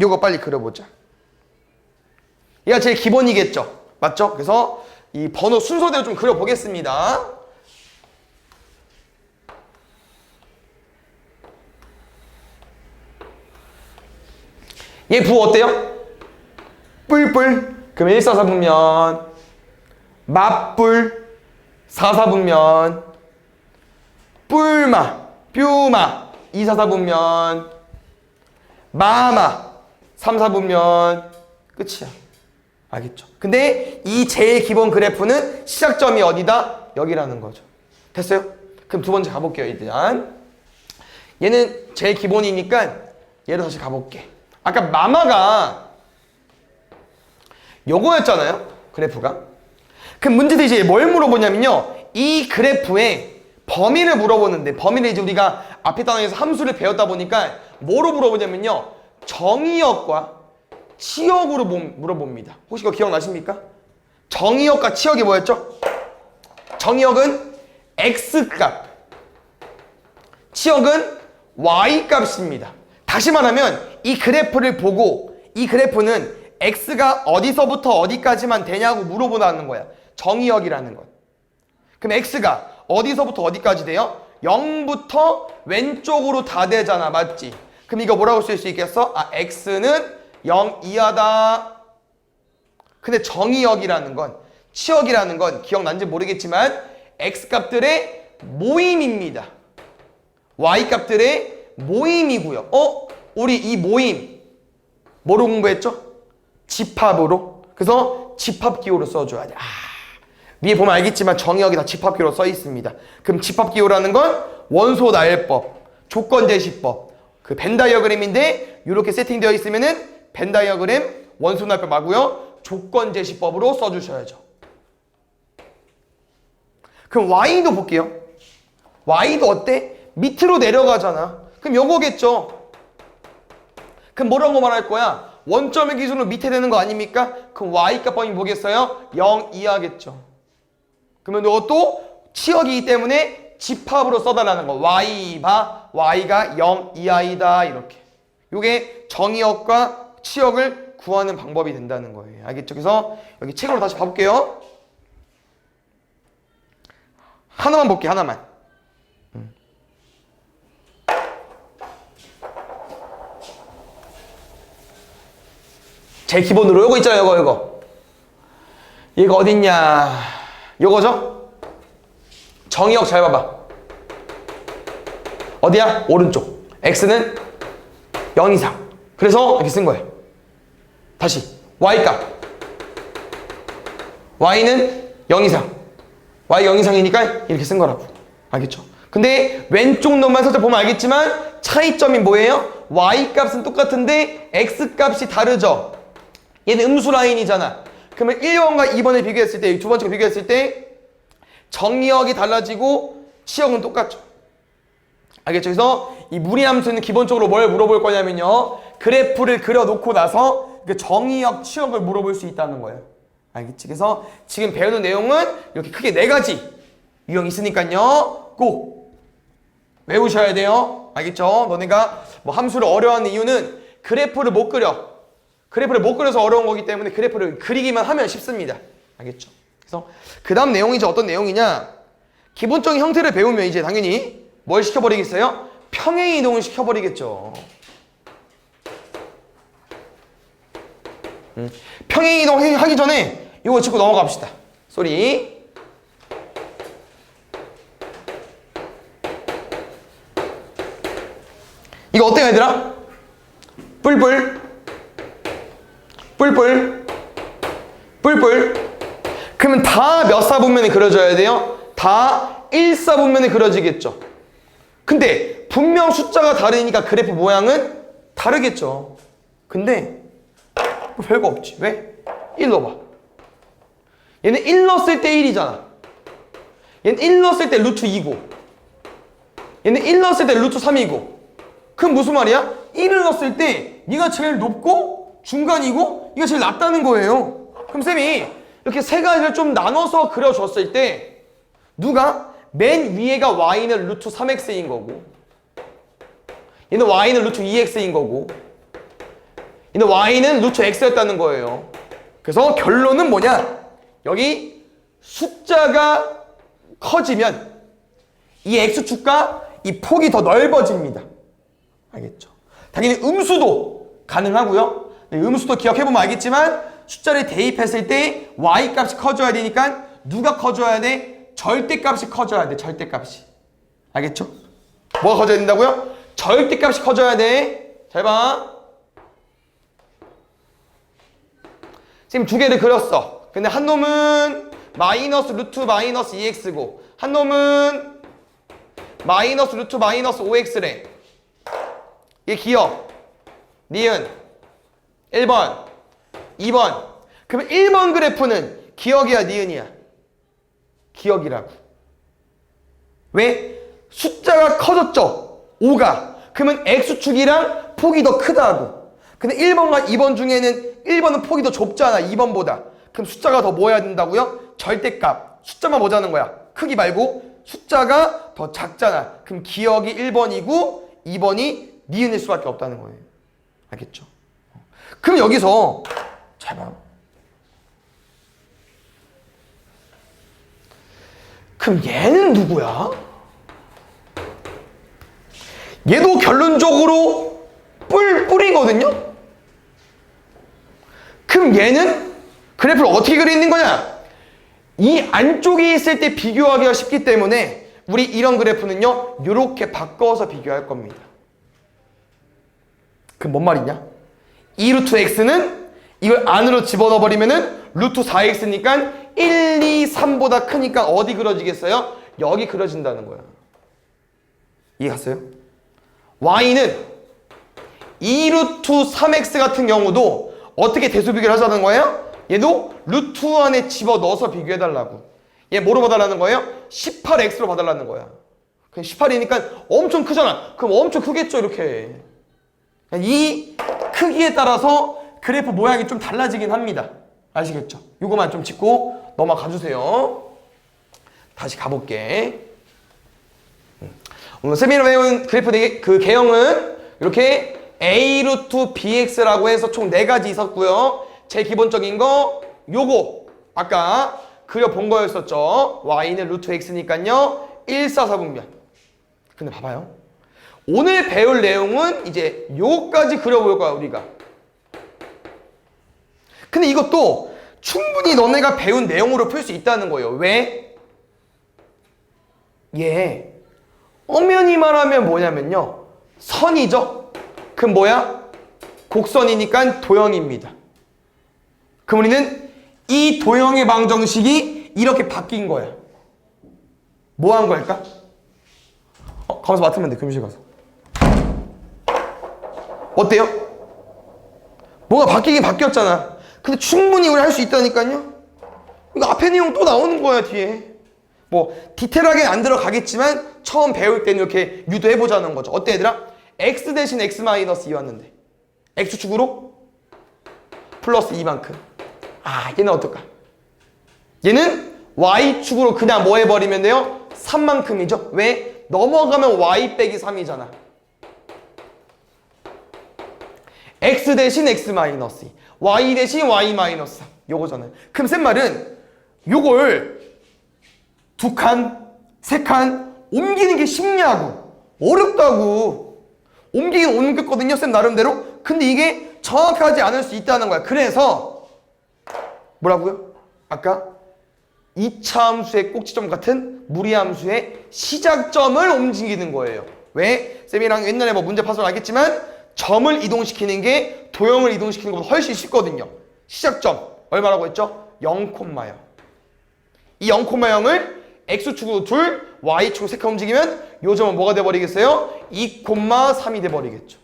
요거 빨리 그려보자. 얘가 제일 기본이겠죠? 맞죠? 그래서 이 번호 순서대로 좀 그려보겠습니다. 얘 부호 어때요? 뿔뿔. 그럼 1,4,4분면 맞뿔 4,4분면 뿔마 뷸마 2,4,4분면 마마 3,4분면 끝이야. 알겠죠? 근데 이 제일 기본 그래프는 시작점이 어디다? 여기라는 거죠. 됐어요? 그럼 두 번째 가볼게요. 일단 얘는 제일 기본이니까 얘로 다시 가볼게. 아까 마마가 요거였잖아요. 그래프가. 그럼 문제도 이제 뭘 물어보냐면요. 이 그래프의 범위를 물어보는데 범위를 이제 우리가 앞에 단원에서 함수를 배웠다 보니까 뭐로 물어보냐면요. 정의역과 치역으로 물어봅니다. 혹시 그거 기억나십니까? 정의역과 치역이 뭐였죠? 정의역은 X값, 치역은 Y값입니다. 다시 말하면 이 그래프를 보고 이 그래프는 x가 어디서부터 어디까지만 되냐고 물어보는 거야. 정의역이라는 건. 그럼 x가 어디서부터 어디까지 돼요? 0부터 왼쪽으로 다 되잖아. 맞지? 그럼 이거 뭐라고 쓸 수 있겠어? 아, x는 0 이하다. 근데 정의역이라는 건, 치역이라는 건 기억난지 모르겠지만 x값들의 모임입니다. y값들의 모임이고요. 우리 이 모임 뭐로 공부했죠? 집합으로. 그래서 집합기호로 써줘야 돼. 위에 보면 알겠지만 정의역이 다 집합기호로 써 있습니다. 그럼 집합기호라는 건 원소 나열법, 조건제시법, 그 벤 다이어그램인데 이렇게 세팅되어 있으면은 벤 다이어그램 원소 나열법 맞고요. 조건제시법으로 써주셔야죠. 그럼 y도 볼게요. y도 어때? 밑으로 내려가잖아. 그럼 요거겠죠. 그럼 뭐라고 말할 거야? 원점의 기준으로 밑에 되는 거 아닙니까? 그럼 y값 범위 뭐겠어요? 0 이하겠죠. 그러면 이것도 치역이기 때문에 집합으로 써달라는 거. y 봐. y가 0 이하이다. 이렇게. 요게 정의역과 치역을 구하는 방법이 된다는 거예요. 알겠죠? 그래서 여기 책으로 다시 봐볼게요. 하나만 볼게, 하나만. 제일 기본으로 요거 있잖아요. 요거. 얘가 어딨냐. 요거죠? 정의역 잘 봐봐. 어디야? 오른쪽. x는 0 이상. 그래서 이렇게 쓴 거예요. 다시 y값. y는 0 이상. y 0 이상이니까 이렇게 쓴 거라고. 알겠죠? 근데 왼쪽 놈만 살짝 보면 알겠지만 차이점이 뭐예요? y값은 똑같은데 x값이 다르죠? 얘는 음수 라인이잖아. 그러면 1번과 2번을 비교했을 때, 두 번째 거 비교했을 때 정의역이 달라지고 치역은 똑같죠. 알겠죠? 그래서 이 무리함수는 기본적으로 뭘 물어볼 거냐면요. 그래프를 그려놓고 나서 정의역, 치역을 물어볼 수 있다는 거예요. 알겠지? 그래서 지금 배우는 내용은 이렇게 크게 4가지 유형이 있으니까요. 꼭 외우셔야 돼요. 알겠죠? 너네가 뭐 함수를 어려워하는 이유는 그래프를 못 그려. 그래프를 못 그려서 어려운 거기 때문에 그래프를 그리기만 하면 쉽습니다. 알겠죠? 그래서 그 다음 내용이 이제 어떤 내용이냐. 기본적인 형태를 배우면 이제 당연히 뭘 시켜버리겠어요? 평행 이동을 시켜버리겠죠. 평행 이동 하기 전에 이거 짚고 넘어갑시다. 쏘리. 이거 어때요, 얘들아? 뿔뿔. 뿔뿔. 뿔뿔. 그러면 다 몇 사분면에 그려져야 돼요? 다 1사분면에 그려지겠죠. 근데 분명 숫자가 다르니까 그래프 모양은 다르겠죠. 근데 뭐 별거 없지. 왜? 1 넣어봐. 얘는 1 넣었을 때 1이잖아. 얘는 1 넣었을 때 루트 2고 얘는 1 넣었을 때 루트 3이고 그럼 무슨 말이야? 1을 넣었을 때 얘가 제일 높고 중간이고 얘가 제일 낮다는 거예요. 그럼 쌤이 이렇게 세 가지를 좀 나눠서 그려줬을 때 누가? 맨 위에가 y는 루트 3x인 거고 얘는 y는 루트 2x인 거고 얘는 y는 루트 x였다는 거예요. 그래서 결론은 뭐냐? 여기 숫자가 커지면 이 x축과 이 폭이 더 넓어집니다. 알겠죠? 당연히 음수도 가능하고요. 음수도 기억해보면 알겠지만 숫자를 대입했을 때 y값이 커져야 되니까 누가 커져야 돼? 절대값이 커져야 돼. 절대값이. 알겠죠? 뭐가 커져야 된다고요? 절대값이 커져야 돼. 잘 봐. 지금 두 개를 그렸어. 근데 한 놈은 마이너스 루트 마이너스 2x고 한 놈은 마이너스 루트 마이너스 5x래. 이게 기억. 니은 1번 2번. 그러면 1번 그래프는 기억이야 니은이야? 기억이라고. 왜? 숫자가 커졌죠. 5가. 그러면 x축이랑 폭이 더 크다고. 근데 1번과 2번 중에는 1번은 폭이 더 좁잖아 2번보다. 그럼 숫자가 더 뭐 해야 된다고요? 절대값. 숫자만 보자는 거야. 크기 말고 숫자가 더 작잖아. 그럼 기억이 1번이고 2번이 니은일 수밖에 없다는 거예요. 알겠죠? 그럼 여기서 잘 봐. 그럼 얘는 누구야? 얘도 결론적으로 뿔이거든요? 그럼 얘는 그래프를 어떻게 그리는 거냐? 이 안쪽에 있을 때 비교하기가 쉽기 때문에 우리 이런 그래프는요, 이렇게 바꿔서 비교할 겁니다. 그럼 뭔 말이냐? 2루트 x는 이걸 안으로 집어넣어 버리면은 루트 4x니까 1, 2, 3보다 크니까 어디 그려지겠어요? 여기 그려진다는 거야. 이해갔어요? y는 2루트 3x 같은 경우도 어떻게 대수 비교를 하자는 거예요? 얘도 루트 안에 집어넣어서 비교해달라고. 얘 뭐로 봐달라는 거예요? 18x로 봐달라는 거야. 그럼 18이니까 엄청 크잖아. 그럼 엄청 크겠죠, 이렇게. 이 크기에 따라서 그래프 모양이 좀 달라지긴 합니다. 아시겠죠? 이거만 좀 짚고 넘어가 주세요. 다시 가볼게. 오늘 세미나 배운 그래프 그 개형은 이렇게 a 루트 bx라고 해서 총 4가지 있었고요. 제일 기본적인 거 요거 아까 그려본 거였었죠. y는 루트 x니까요 1, 4, 4분면. 근데 봐봐요. 오늘 배울 내용은 이제 요까지 그려볼 거야, 우리가. 근데 이것도 충분히 너네가 배운 내용으로 풀 수 있다는 거예요. 왜? 얘 엄연히 말하면 뭐냐면요, 선이죠. 그럼 뭐야? 곡선이니까 도형입니다. 그럼 우리는 이 도형의 방정식이 이렇게 바뀐 거야. 뭐 한 거일까? 가면서 맡으면 돼, 교무실 가서. 어때요? 뭐가 바뀌긴 바뀌었잖아. 근데 충분히 우리 할 수 있다니까요. 이거 앞에 내용 또 나오는 거야, 뒤에. 뭐 디테일하게 안 들어가겠지만 처음 배울 때는 이렇게 유도해보자는 거죠. 어때, 얘들아? x 대신 x 마이너스 2 왔는데 x축으로 플러스 2만큼. 아, 얘는 어떨까? 얘는 y축으로 그냥 뭐 해버리면 돼요? 3만큼이죠. 왜? 넘어가면 y 빼기 3이잖아. x 대신 x 마이너스 2, y 대신 y 마이너스 3 요거잖아요. 그럼 쌤 말은 요걸 2칸, 3칸 옮기는 게 쉽냐고. 어렵다고. 옮기긴 옮겼거든요, 쌤 나름대로. 근데 이게 정확하지 않을 수 있다는 거야. 그래서 뭐라고요? 아까 2차 함수의 꼭지점 같은 무리함수의 시작점을 움직이는 거예요. 왜? 쌤이랑 옛날에 뭐 문제 파서 알겠지만 점을 이동시키는 게 도형을 이동시키는 것보다 훨씬 쉽거든요. 시작점 얼마라고 했죠? 0,0. 이 0,0을 x축으로 2, y축으로 3칸 움직이면 요 점은 뭐가 돼버리겠어요? 2,3이 돼버리겠죠.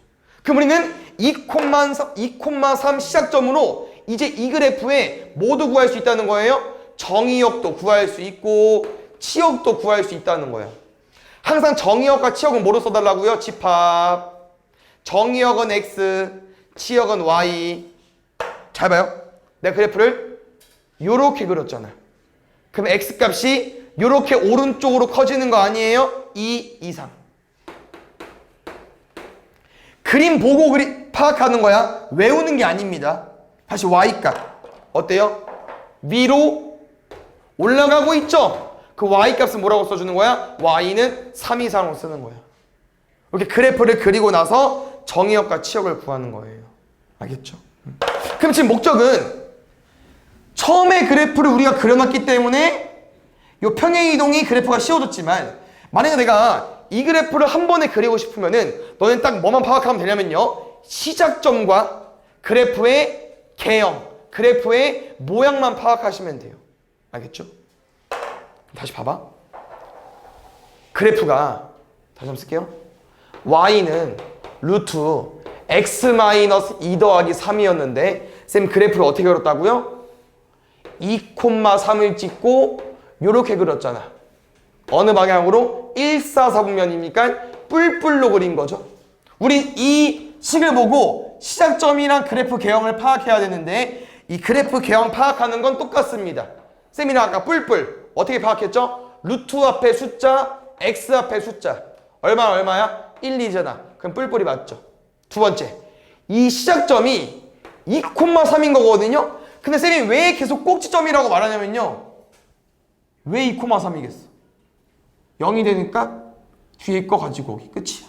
그럼 우리는 2,3 시작점으로 이제 이 그래프에 모두 구할 수 있다는 거예요. 정의역도 구할 수 있고 치역도 구할 수 있다는 거예요. 항상 정의역과 치역은 뭐로 써달라고요? 집합. 정의역은 x, 치역은 y. 잘 봐요. 내가 그래프를 요렇게 그렸잖아. 그럼 x값이 요렇게 오른쪽으로 커지는 거 아니에요? 2 이상. 그림 보고 파악하는 거야. 외우는 게 아닙니다. 다시 y값 어때요? 위로 올라가고 있죠? 그 y값은 뭐라고 써주는 거야? y는 3 이상으로 쓰는 거야. 이렇게 그래프를 그리고 나서 정의역과 치역을 구하는 거예요. 알겠죠? 그럼 지금 목적은 처음에 그래프를 우리가 그려놨기 때문에 이 평행이동이 그래프가 씌워졌지만 만약에 내가 이 그래프를 한 번에 그리고 싶으면은 너는 딱 뭐만 파악하면 되냐면요, 시작점과 그래프의 개형, 그래프의 모양만 파악하시면 돼요. 알겠죠? 다시 봐봐. 그래프가 다시 한번 쓸게요. y는 루트 x-2 더하기 3이었는데 쌤 그래프를 어떻게 그렸다고요? 2,3을 찍고 요렇게 그렸잖아. 어느 방향으로? 1, 4, 4분면이니까 뿔뿔로 그린 거죠. 우리 이 식을 보고 시작점이랑 그래프 개형을 파악해야 되는데 이 그래프 개형 파악하는 건 똑같습니다. 쌤이랑 아까 뿔뿔 어떻게 파악했죠? 루트 앞에 숫자, x 앞에 숫자. 얼마야? 1, 2잖아. 그럼 뿔뿔이 맞죠. 두 번째, 이 시작점이 2,3인 거거든요. 근데 쌤이 왜 계속 꼭지점이라고 말하냐면요. 왜 2,3이겠어? 0이 되니까 뒤에 거 가지고 오기. 끝이야.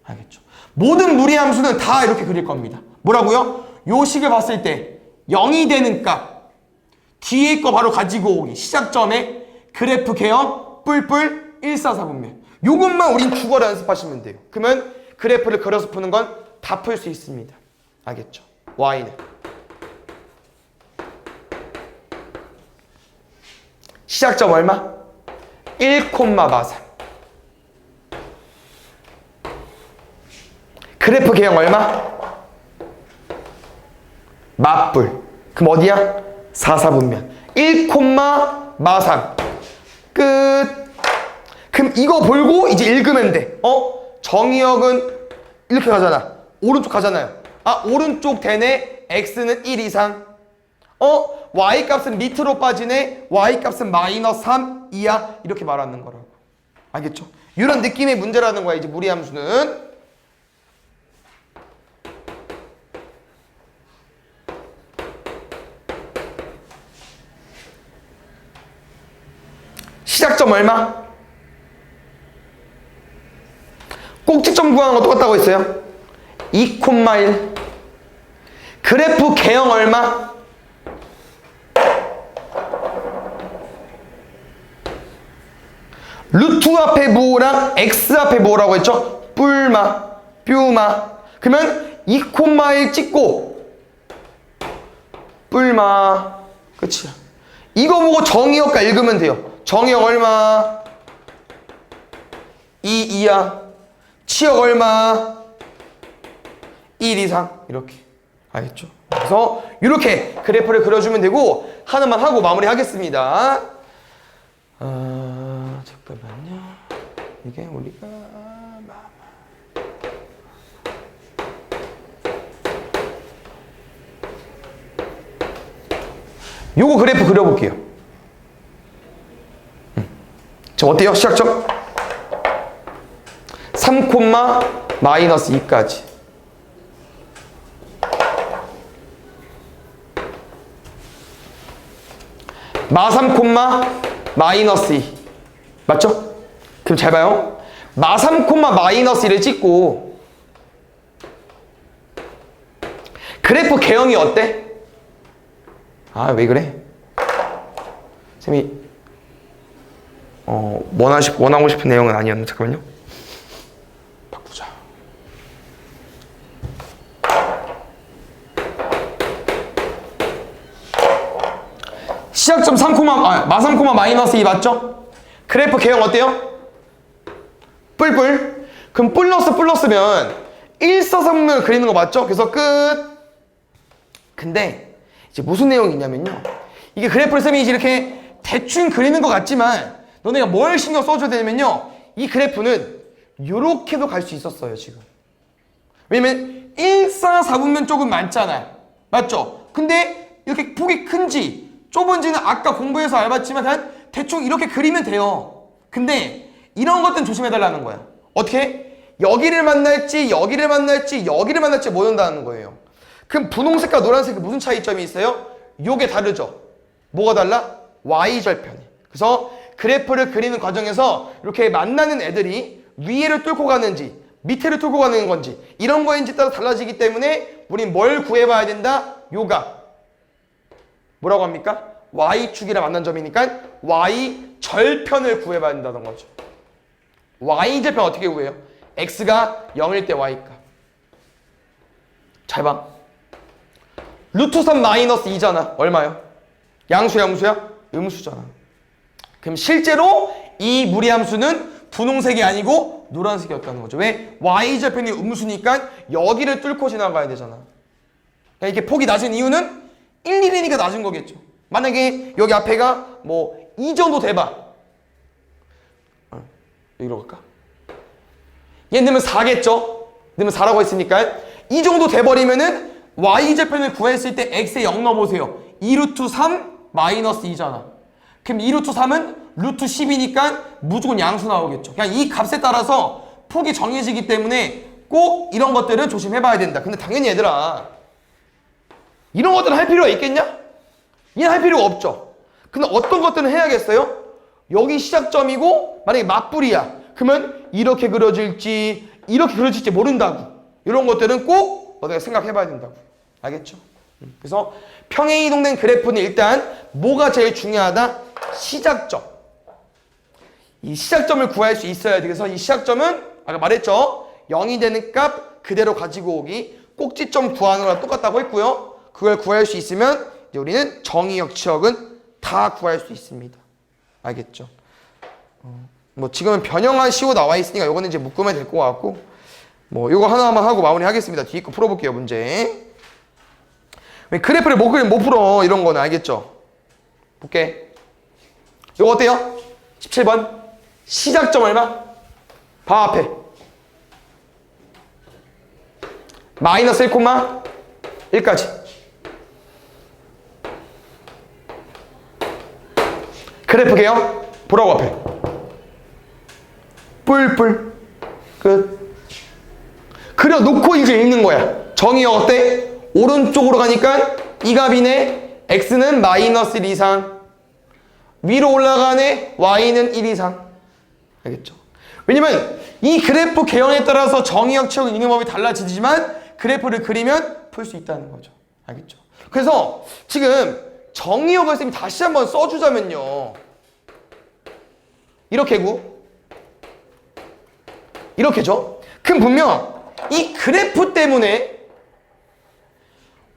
알겠죠? 모든 무리함수는 다 이렇게 그릴 겁니다. 뭐라고요? 요 식을 봤을 때 0이 되는 값 뒤에 거 바로 가지고 오기. 시작점에 그래프 개형 뿔뿔 144분면. 요것만 우린 국어로 연습하시면 돼요. 그러면 그래프를 그려서 푸는 건 다 풀 수 있습니다. 알겠죠? y는 시작점 얼마? 1,43. 그래프 개형 얼마? 맞불. 그럼 어디야? 44분면. 1,43. 끝. 그럼 이거 볼고 이제 읽으면 돼. 정의역은 이렇게 가잖아. 오른쪽 가잖아요. 아, 오른쪽 되네. x는 1 이상. y값은 밑으로 빠지네. y값은 마이너스 3 이하. 이렇게 말하는 거라고. 알겠죠? 이런 느낌의 문제라는 거야. 이제 무리함수는. 시작점 얼마? 꼭지점 구하는 거 똑같다고 했어요. 2,1. 그래프 개형 얼마? 루트 앞에 뭐랑 x 앞에 뭐라고 했죠? 뿔마, 뾰마. 그러면 2,1 찍고 뿔마. 끝이야. 이거 보고 정의역과 읽으면 돼요. 정의역 얼마? 2 이하. 치역 얼마? 1 이상. 이렇게. 알겠죠? 그래서 이렇게 그래프를 그려주면 되고 하나만 하고 마무리하겠습니다. 잠깐만요. 이게 우리가 요거 그래프 그려볼게요. 자, 어때요? 시작점 3, 마이너스 2까지. 마 3, 마이너스 2. 맞죠? 그럼 잘 봐요. 마 3, 마이너스 1을 찍고 그래프 개형이 어때? 아, 왜 그래? 쌤이 원하고 싶은 내용은 아니었는데 잠깐만요. 바꾸자. 시작점 3, 마 3, 마이너스 2 맞죠? 그래프 개형 어때요? 뿔뿔. 그럼 플러스면 143을 그리는 거 맞죠? 그래서 끝. 근데 이제 무슨 내용이 있냐면요. 이게 그래프를 쌤이 이제 이렇게 대충 그리는 것 같지만 너네가 뭘 신경 써줘야 되냐면요. 이 그래프는 요렇게도 갈 수 있었어요, 지금. 왜냐면 144분면 조금 많잖아요. 맞죠? 근데 이렇게 폭이 큰지 좁은지는 아까 공부해서 알았지만 한 대충 이렇게 그리면 돼요. 근데 이런 것들은 조심해달라는 거야. 어떻게? 여기를 만날지 여기를 만날지 여기를 만날지 모른다는 거예요. 그럼 분홍색과 노란색이 무슨 차이점이 있어요? 요게 다르죠. 뭐가 달라? y절편이. 그래서 그래프를 그리는 과정에서 이렇게 만나는 애들이 위에를 뚫고 가는지 밑에를 뚫고 가는 건지 이런 거인지 따라 달라지기 때문에 우린 뭘 구해봐야 된다? 요가 뭐라고 합니까? y축이랑 만난 점이니까 y절편을 구해봐야 된다는 거죠. y절편 어떻게 구해요? x가 0일 때 y값. 잘 봐. 루트 3 마이너스 2잖아. 얼마요? 양수야 음수잖아. 그럼 실제로 이 무리함수는 분홍색이 아니고 노란색이었다는 거죠. 왜? y절편이 음수니까 여기를 뚫고 지나가야 되잖아. 그러니까 이렇게 폭이 낮은 이유는 1, 1이니까 낮은 거겠죠. 만약에 여기 앞에가 뭐 이 정도 돼봐. 여기로 갈까? 얘 넣으면 4겠죠? 넣으면 4라고 했으니까 이 정도 돼버리면은 y절편을 구했을 때 x에 0 넣어보세요. 2루트 3 마이너스 2잖아. 그럼 2루트 3은 루트 10이니까 무조건 양수 나오겠죠. 그냥 이 값에 따라서 폭이 정해지기 때문에 꼭 이런 것들은 조심해봐야 된다. 근데 당연히 얘들아 이런 것들은 할 필요가 있겠냐? 얘는 할 필요가 없죠. 근데 어떤 것들은 해야겠어요? 여기 시작점이고 만약에 맞불이야. 그러면 이렇게 그려질지 이렇게 그려질지 모른다고. 이런 것들은 꼭 너가 생각해봐야 된다고. 알겠죠? 그래서 평행 이동된 그래프는 일단 뭐가 제일 중요하다? 시작점. 이 시작점을 구할 수 있어야 돼. 그래서 이 시작점은 아까 말했죠? 0이 되는 값 그대로 가지고 오기. 꼭지점 구하는 거랑 똑같다고 했고요. 그걸 구할 수 있으면 이제 우리는 정의역, 치역은 다 구할 수 있습니다. 알겠죠? 뭐 지금은 변형한 식으로 나와 있으니까 요거는 이제 묶으면 될 것 같고 뭐 요거 하나만 하고 마무리하겠습니다. 뒤에 거 풀어볼게요. 문제. 그래프를 못 그리면 못 풀어. 이런 거는 알겠죠? 볼게. 요거 어때요? 17번. 시작점 얼마? 바 앞에. 마이너스 1,1까지. 그래프 개요? 보라고 앞에. 뿔뿔. 끝. 그려놓고 이제 읽는 거야. 정의역 어때? 오른쪽으로 가니까 이 값이네. x는 마이너스 1 이상. 위로 올라가네. y는 1 이상. 알겠죠? 왜냐면 이 그래프 개형에 따라서 정의역, 치역 읽는 법이 달라지지만 그래프를 그리면 풀 수 있다는 거죠. 알겠죠? 그래서 지금 정의역을 쌤이 다시 한번 써주자면요. 이렇게고 이렇게죠? 그럼 분명 이 그래프 때문에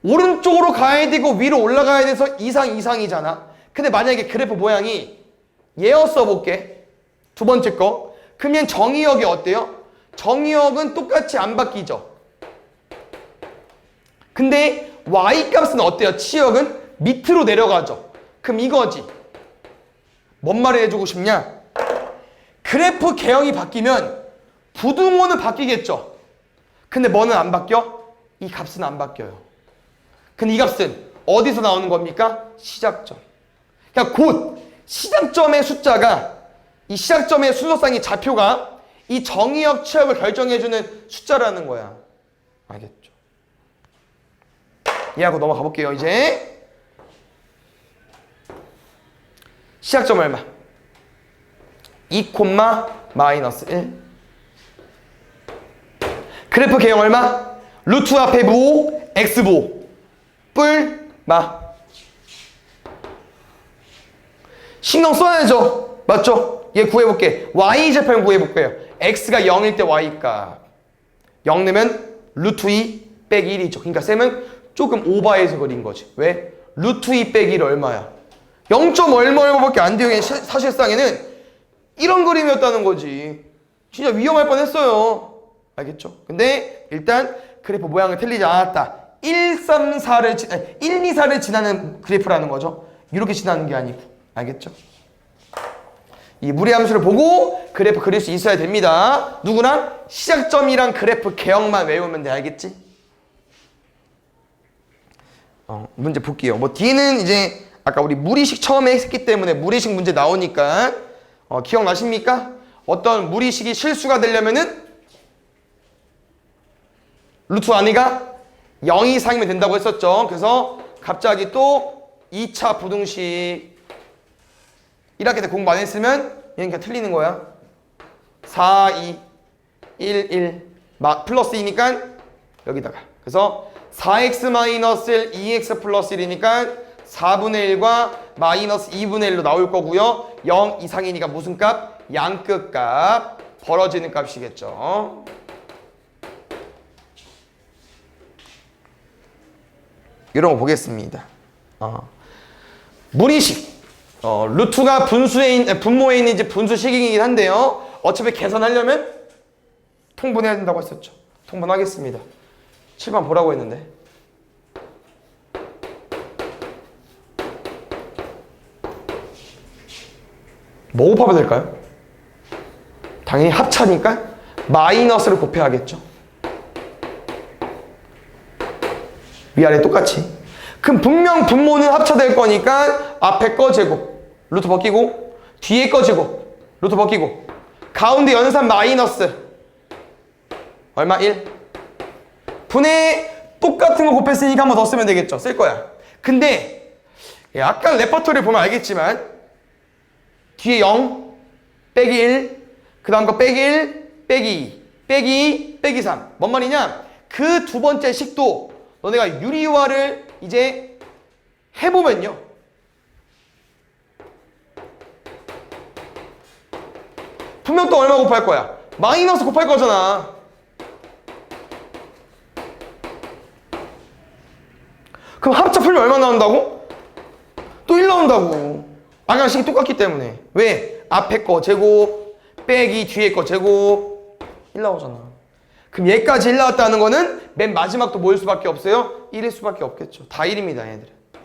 오른쪽으로 가야 되고 위로 올라가야 돼서 이상이잖아. 근데 만약에 그래프 모양이 얘였어 볼게. 두 번째 거. 그러면 정의역이 어때요? 정의역은 똑같이 안 바뀌죠. 근데 y값은 어때요? 치역은 밑으로 내려가죠. 그럼 이거지. 뭔 말을 해주고 싶냐? 그래프 개형이 바뀌면 부등호는 바뀌겠죠. 근데 뭐는 안 바뀌어? 이 값은 안 바뀌어요. 근데 이 값은 어디서 나오는 겁니까? 시작점. 그러니까 곧 시작점의 숫자가 이 시작점의 순서상의 좌표가 이 정의역, 치역을 결정해주는 숫자라는 거야. 알겠죠? 이해하고 넘어가 볼게요. 이제 시작점 얼마? 2, 마이너스 1. 그래프 개형 얼마? 루트 앞에 부, x 부, 뿔, 마. 신경 써야죠. 맞죠? 얘 구해볼게. y좌표를 구해볼게요. x가 0일 때 y값 0 내면 루트 2 빼기 1이죠. 그러니까 쌤은 조금 오버해서 그린 거지. 왜? 루트 2 빼기 1 얼마야? 0. 얼마밖에 안 돼요. 사실상에는 이런 그림이었다는 거지. 진짜 위험할 뻔했어요. 알겠죠? 근데 일단 그래프 모양을 틀리지 않았다. 1, 2, 4를 지나는 그래프라는 거죠. 이렇게 지나는 게 아니고. 알겠죠? 이 무리함수를 보고 그래프 그릴 수 있어야 됩니다. 누구나 시작점이랑 그래프 개형만 외우면 돼. 알겠지? 문제 볼게요. 뭐 D는 이제 아까 우리 무리식 처음에 했기 때문에 무리식 문제 나오니까 기억나십니까? 어떤 무리식이 실수가 되려면은 루트 안이가 0 이상이면 된다고 했었죠. 그래서 갑자기 또 2차 부등식 1학기 때 공부 안 했으면 얘는 그냥 틀리는 거야. 4, 2, 1, 1 플러스 2니까 여기다가. 그래서 4x 마이너스 1, 2x 플러스 1이니까 4분의 1과 마이너스 2분의 1로 나올 거고요. 0 이상이니까 무슨 값? 양끝 값. 벌어지는 값이겠죠. 이런 거 보겠습니다. 무리식. 루트가 분모에 있는지 분수식이긴 한데요. 어차피 계산하려면 통분해야 된다고 했었죠. 통분하겠습니다. 7번 보라고 했는데. 뭐 곱하면 될까요? 당연히 합차니까 마이너스를 곱해야겠죠. 위아래 똑같이. 그럼 분명 분모는 합차될 거니까 앞에 거 제곱 루트 벗기고 뒤에 거 제곱 루트 벗기고 가운데 연산 마이너스 얼마? 1 분의 똑같은 거 곱했으니까 한 번 더 쓰면 되겠죠. 쓸 거야. 근데 약간 레퍼토리를 보면 알겠지만 뒤에 0 빼기 1 그 다음 거 빼기 1 빼기 2 빼기 2 빼기 3 뭔 말이냐? 그 두 번째 식도 너네가 유리화를 이제 해보면요 분명 또 얼마 곱할 거야? 마이너스 곱할 거잖아. 그럼 합차 풀면 얼마 나온다고? 또 1 나온다고. 방향식이 똑같기 때문에. 왜? 앞에 거 제곱 빼기 뒤에 거 제곱 1 나오잖아. 그럼 얘까지 1 나왔다는 거는 맨 마지막도 뭐일 수밖에 없어요? 1일 수밖에 없겠죠. 다 1입니다 얘들은. 그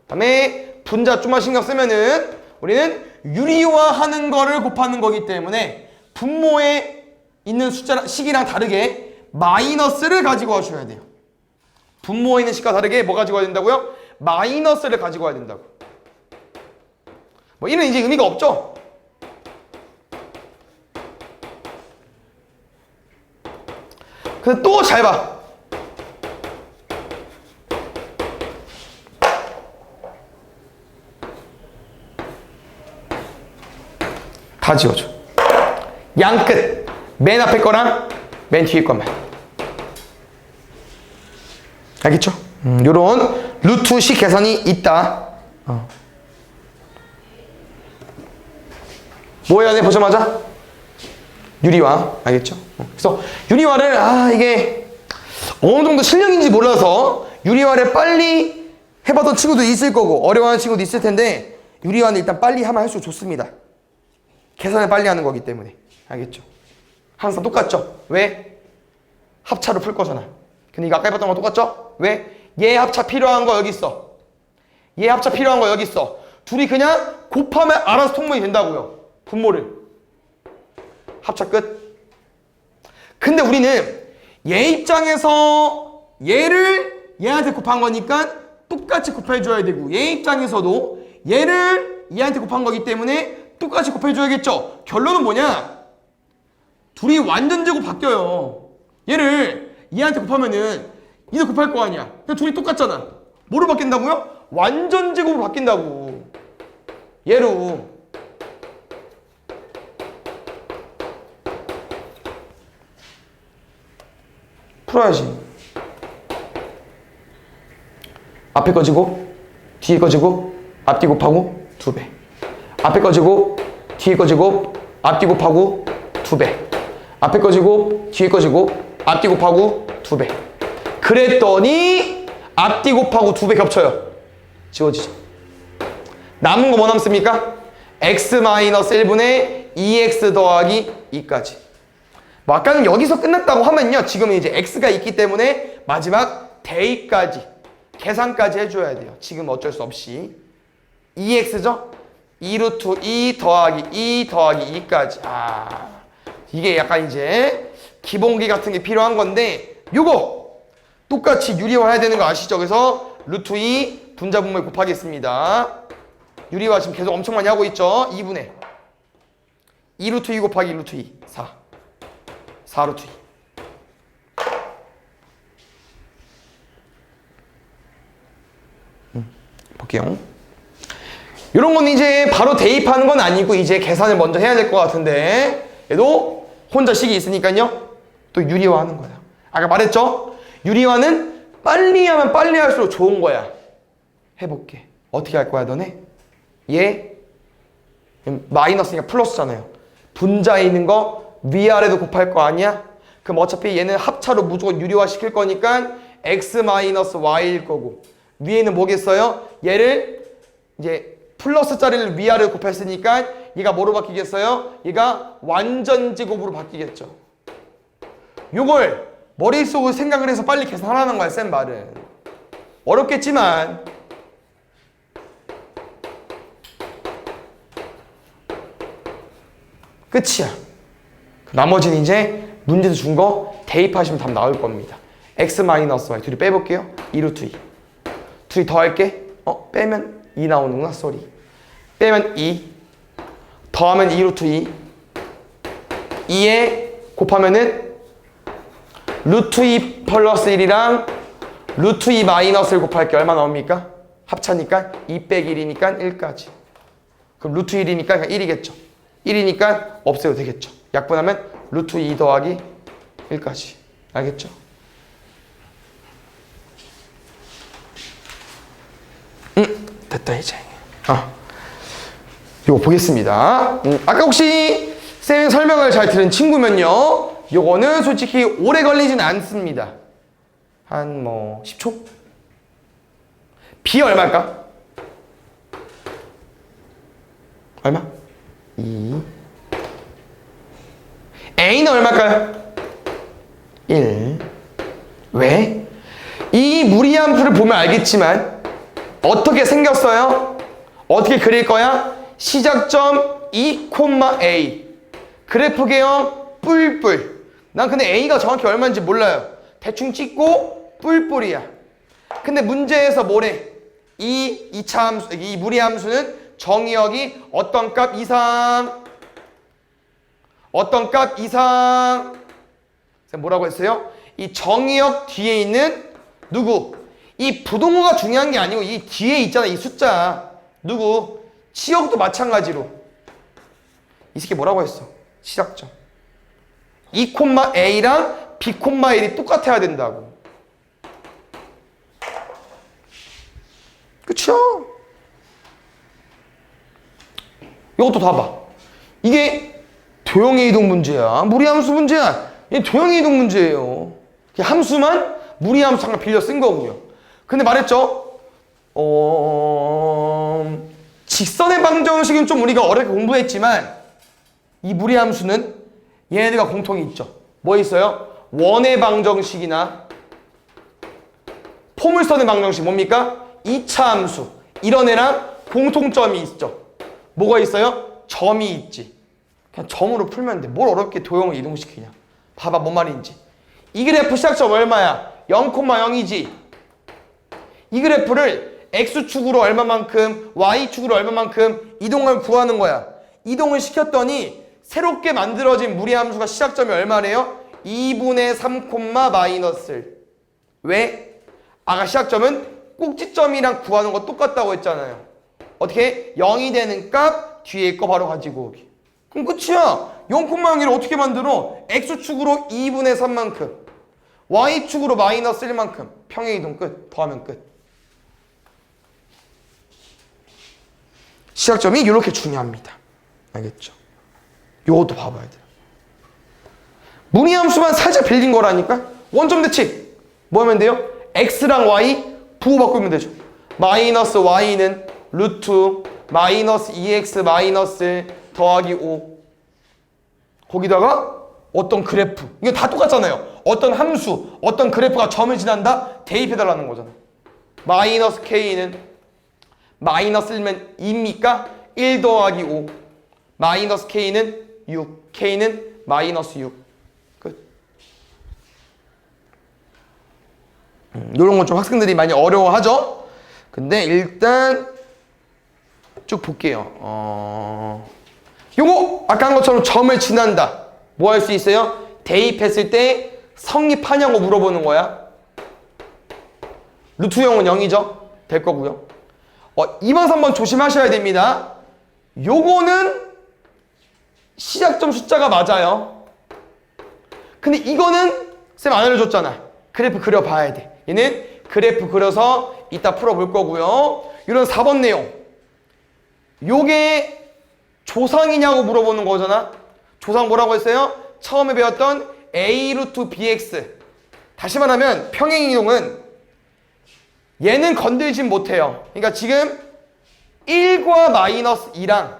다음에 분자 좀만 신경 쓰면은 우리는 유리화하는 거를 곱하는 거기 때문에 분모에 있는 숫자 식이랑 다르게 마이너스를 가지고 와줘야 돼요. 분모에 있는 식과 다르게 뭐 가지고 와야 된다고요? 마이너스를 가지고 와야 된다고. 뭐 이런 이제 의미가 없죠? 근데 또 잘 봐. 다 지워줘. 양끝. 맨 앞에 거랑 맨 뒤에 것만. 알겠죠? 요런 루트식 계산이 있다. 뭐 해야 돼? 보자마자? 유리화. 알겠죠? 그래서 유리화를 이게 어느 정도 실력인지 몰라서 유리화를 빨리 해봤던 친구도 있을 거고 어려워하는 친구도 있을 텐데 유리화는 일단 빨리 하면 할수록 좋습니다. 계산을 빨리 하는 거기 때문에. 알겠죠? 항상 똑같죠? 왜? 합차로 풀 거잖아. 근데 이거 아까 해봤던 거 똑같죠? 왜? 얘 합차 필요한 거 여기 있어. 얘 합차 필요한 거 여기 있어. 둘이 그냥 곱하면 알아서 통분이 된다고요. 분모를. 합차 끝. 근데 우리는 얘 입장에서 얘를 얘한테 곱한 거니까 똑같이 곱해줘야 되고 얘 입장에서도 얘를 얘한테 곱한 거기 때문에 똑같이 곱해줘야겠죠. 결론은 뭐냐? 둘이 완전 제곱 바뀌어요. 얘를 얘한테 곱하면은 얘도 곱할 거 아니야. 그냥 둘이 똑같잖아. 뭐로 바뀐다고요? 완전 제곱으로 바뀐다고. 얘로. 풀어야지. 앞에 거 제곱, 뒤에 거 제곱, 앞뒤 곱하고 2배. 앞에 거 제곱, 뒤에 거 제곱, 앞뒤 곱하고 2배. 앞에 거 제곱, 뒤에 거 제곱, 앞뒤 곱하고 2배. 그랬더니 앞뒤 곱하고 2배 겹쳐요. 지워지죠. 남은 거 뭐 남습니까? x-1분의 2x 더하기 2까지. 뭐 아까는 여기서 끝났다고 하면요. 지금은 이제 x가 있기 때문에 마지막 대입까지 계산까지 해줘야 돼요. 지금 어쩔 수 없이 2x죠? 2루트 2 더하기 2 더하기 2까지. 이게 약간 이제 기본기 같은 게 필요한 건데 요거 똑같이 유리화 해야 되는 거 아시죠? 그래서 루트 2 분자분모에 곱하겠습니다. 유리화 지금 계속 엄청 많이 하고 있죠? 2분의 2루트 2 곱하기 1루트 2 4루트 2. 볼게요. 이런 건 이제 바로 대입하는 건 아니고 이제 계산을 먼저 해야 될 것 같은데 얘도 혼자 식이 있으니까요. 또 유리화하는 거야. 아까 말했죠? 유리화는 빨리 하면 빨리 할수록 좋은 거야. 해볼게. 어떻게 할 거야 너네? 얘 마이너스니까 플러스잖아요. 분자에 있는 거 위아래도 곱할 거 아니야? 그럼 어차피 얘는 합차로 무조건 유리화 시킬 거니까 x-y일 거고 위에는 뭐겠어요? 얘를 이제 플러스 자리를 위아래로 곱했으니까 얘가 뭐로 바뀌겠어요? 얘가 완전 제곱으로 바뀌겠죠. 요걸 머릿속으로 생각을 해서 빨리 계산하라는 거야, 쌤 말은. 어렵겠지만 끝이야. 나머지는 이제 문제에서 준 거 대입하시면 답 나올 겁니다. x-y 둘이 빼볼게요. 2루트 2. 둘이 더할게. 빼면 2 나오는구나. 쏘리. 빼면 2. 더하면 2루트 2. 2에 곱하면은 루트 2 플러스 1이랑 루트 2 마이너스를 곱할 게 얼마 나옵니까? 합차니까 2 빼기 1이니까 1까지. 그럼 루트 1이니까 그냥 1이겠죠. 1이니까 없애도 되겠죠. 약분하면 루트 2 더하기 1까지. 알겠죠? 됐다 이제. 이거 보겠습니다. 아까 혹시 쌤 설명을 잘 들은 친구면요, 요거는 솔직히 오래 걸리진 않습니다. 한 뭐 10초? B 얼마일까? 얼마? 2. A는 얼마일까요? 1. 왜? 이 무리함수를 보면 알겠지만 어떻게 생겼어요? 어떻게 그릴 거야? 시작점 2,A. 그래프 개형 뿔뿔. 난 근데 A가 정확히 얼마인지 몰라요. 대충 찍고 뿔뿔이야. 근데 문제에서 뭐래? 이 무리함수는 정의역이 어떤 값 이상 뭐라고 했어요? 이 정의역 뒤에 있는 누구? 이 부동호가 중요한 게 아니고 이 뒤에 있잖아, 이 숫자. 누구? 치역도 마찬가지로. 이 새끼 뭐라고 했어? 시작점 2,A랑 B,1이 똑같아야 된다고. 그쵸? 이것도 다 봐. 이게 도형의 이동 문제야, 무리함수 문제야. 이게 도형의 이동 문제예요. 함수만 무리함수 잠깐 빌려 쓴 거고요. 근데 말했죠? 직선의 방정식은 좀 우리가 어렵게 공부했지만 이 무리함수는 얘네들과 공통이 있죠. 뭐 있어요? 원의 방정식이나 포물선의 방정식 뭡니까? 2차 함수. 이런 애랑 공통점이 있죠. 뭐가 있어요? 점이 있지. 그냥 점으로 풀면 돼. 뭘 어렵게 도형을 이동시키냐. 봐봐 뭔 말인지. 이 그래프 시작점 얼마야? 0,0이지. 이 그래프를 X축으로 얼마만큼, Y축으로 얼마만큼 이동을 구하는 거야. 이동을 시켰더니 새롭게 만들어진 무리함수가 시작점이 얼마래요? 2분의 3, 마이너스. 왜? 아까 시작점은 꼭지점이랑 구하는 거 똑같다고 했잖아요. 어떻게? 0이 되는 값 뒤에 거 바로 가지고 오기. 그럼 끝이야. 0,0을 어떻게 만들어? X축으로 2분의 3만큼, Y축으로 마이너스 1만큼. 평행이동 끝. 더하면 끝. 시작점이 이렇게 중요합니다. 알겠죠? 요것도 봐봐야 돼요. 무리함수만 살짝 빌린 거라니까? 원점 대칭. 뭐 하면 돼요? X랑 Y 부호 바꾸면 되죠. 마이너스 Y는 루트 마이너스 2X 마이너스 더하기 5. 거기다가 어떤 그래프. 이거 다 똑같잖아요. 어떤 함수, 어떤 그래프가 점을 지난다? 대입해달라는 거잖아. 마이너스 K는 마이너스 1면 2입니까? 1 더하기 5. 마이너스 K는 6. K는 마이너스 6. 끝. 이런 건 좀 학생들이 많이 어려워하죠? 근데 일단 쭉 볼게요. 요거 아까 한 것처럼 점을 지난다. 뭐 할 수 있어요? 대입했을 때 성립하냐고 물어보는 거야. 루트형은 0이죠? 될 거고요. 2번, 3번 조심하셔야 됩니다. 요거는 시작점 숫자가 맞아요. 근데 이거는 쌤 안 알려줬잖아. 그래프 그려봐야 돼. 얘는 그래프 그려서 이따 풀어볼 거고요. 이런 4번 내용. 요게 조상이냐고 물어보는 거잖아. 조상 뭐라고 했어요? 처음에 배웠던 A 루트 BX. 다시 말하면 평행이동은 얘는 건들진 못해요. 그러니까 지금 1과 마이너스 2랑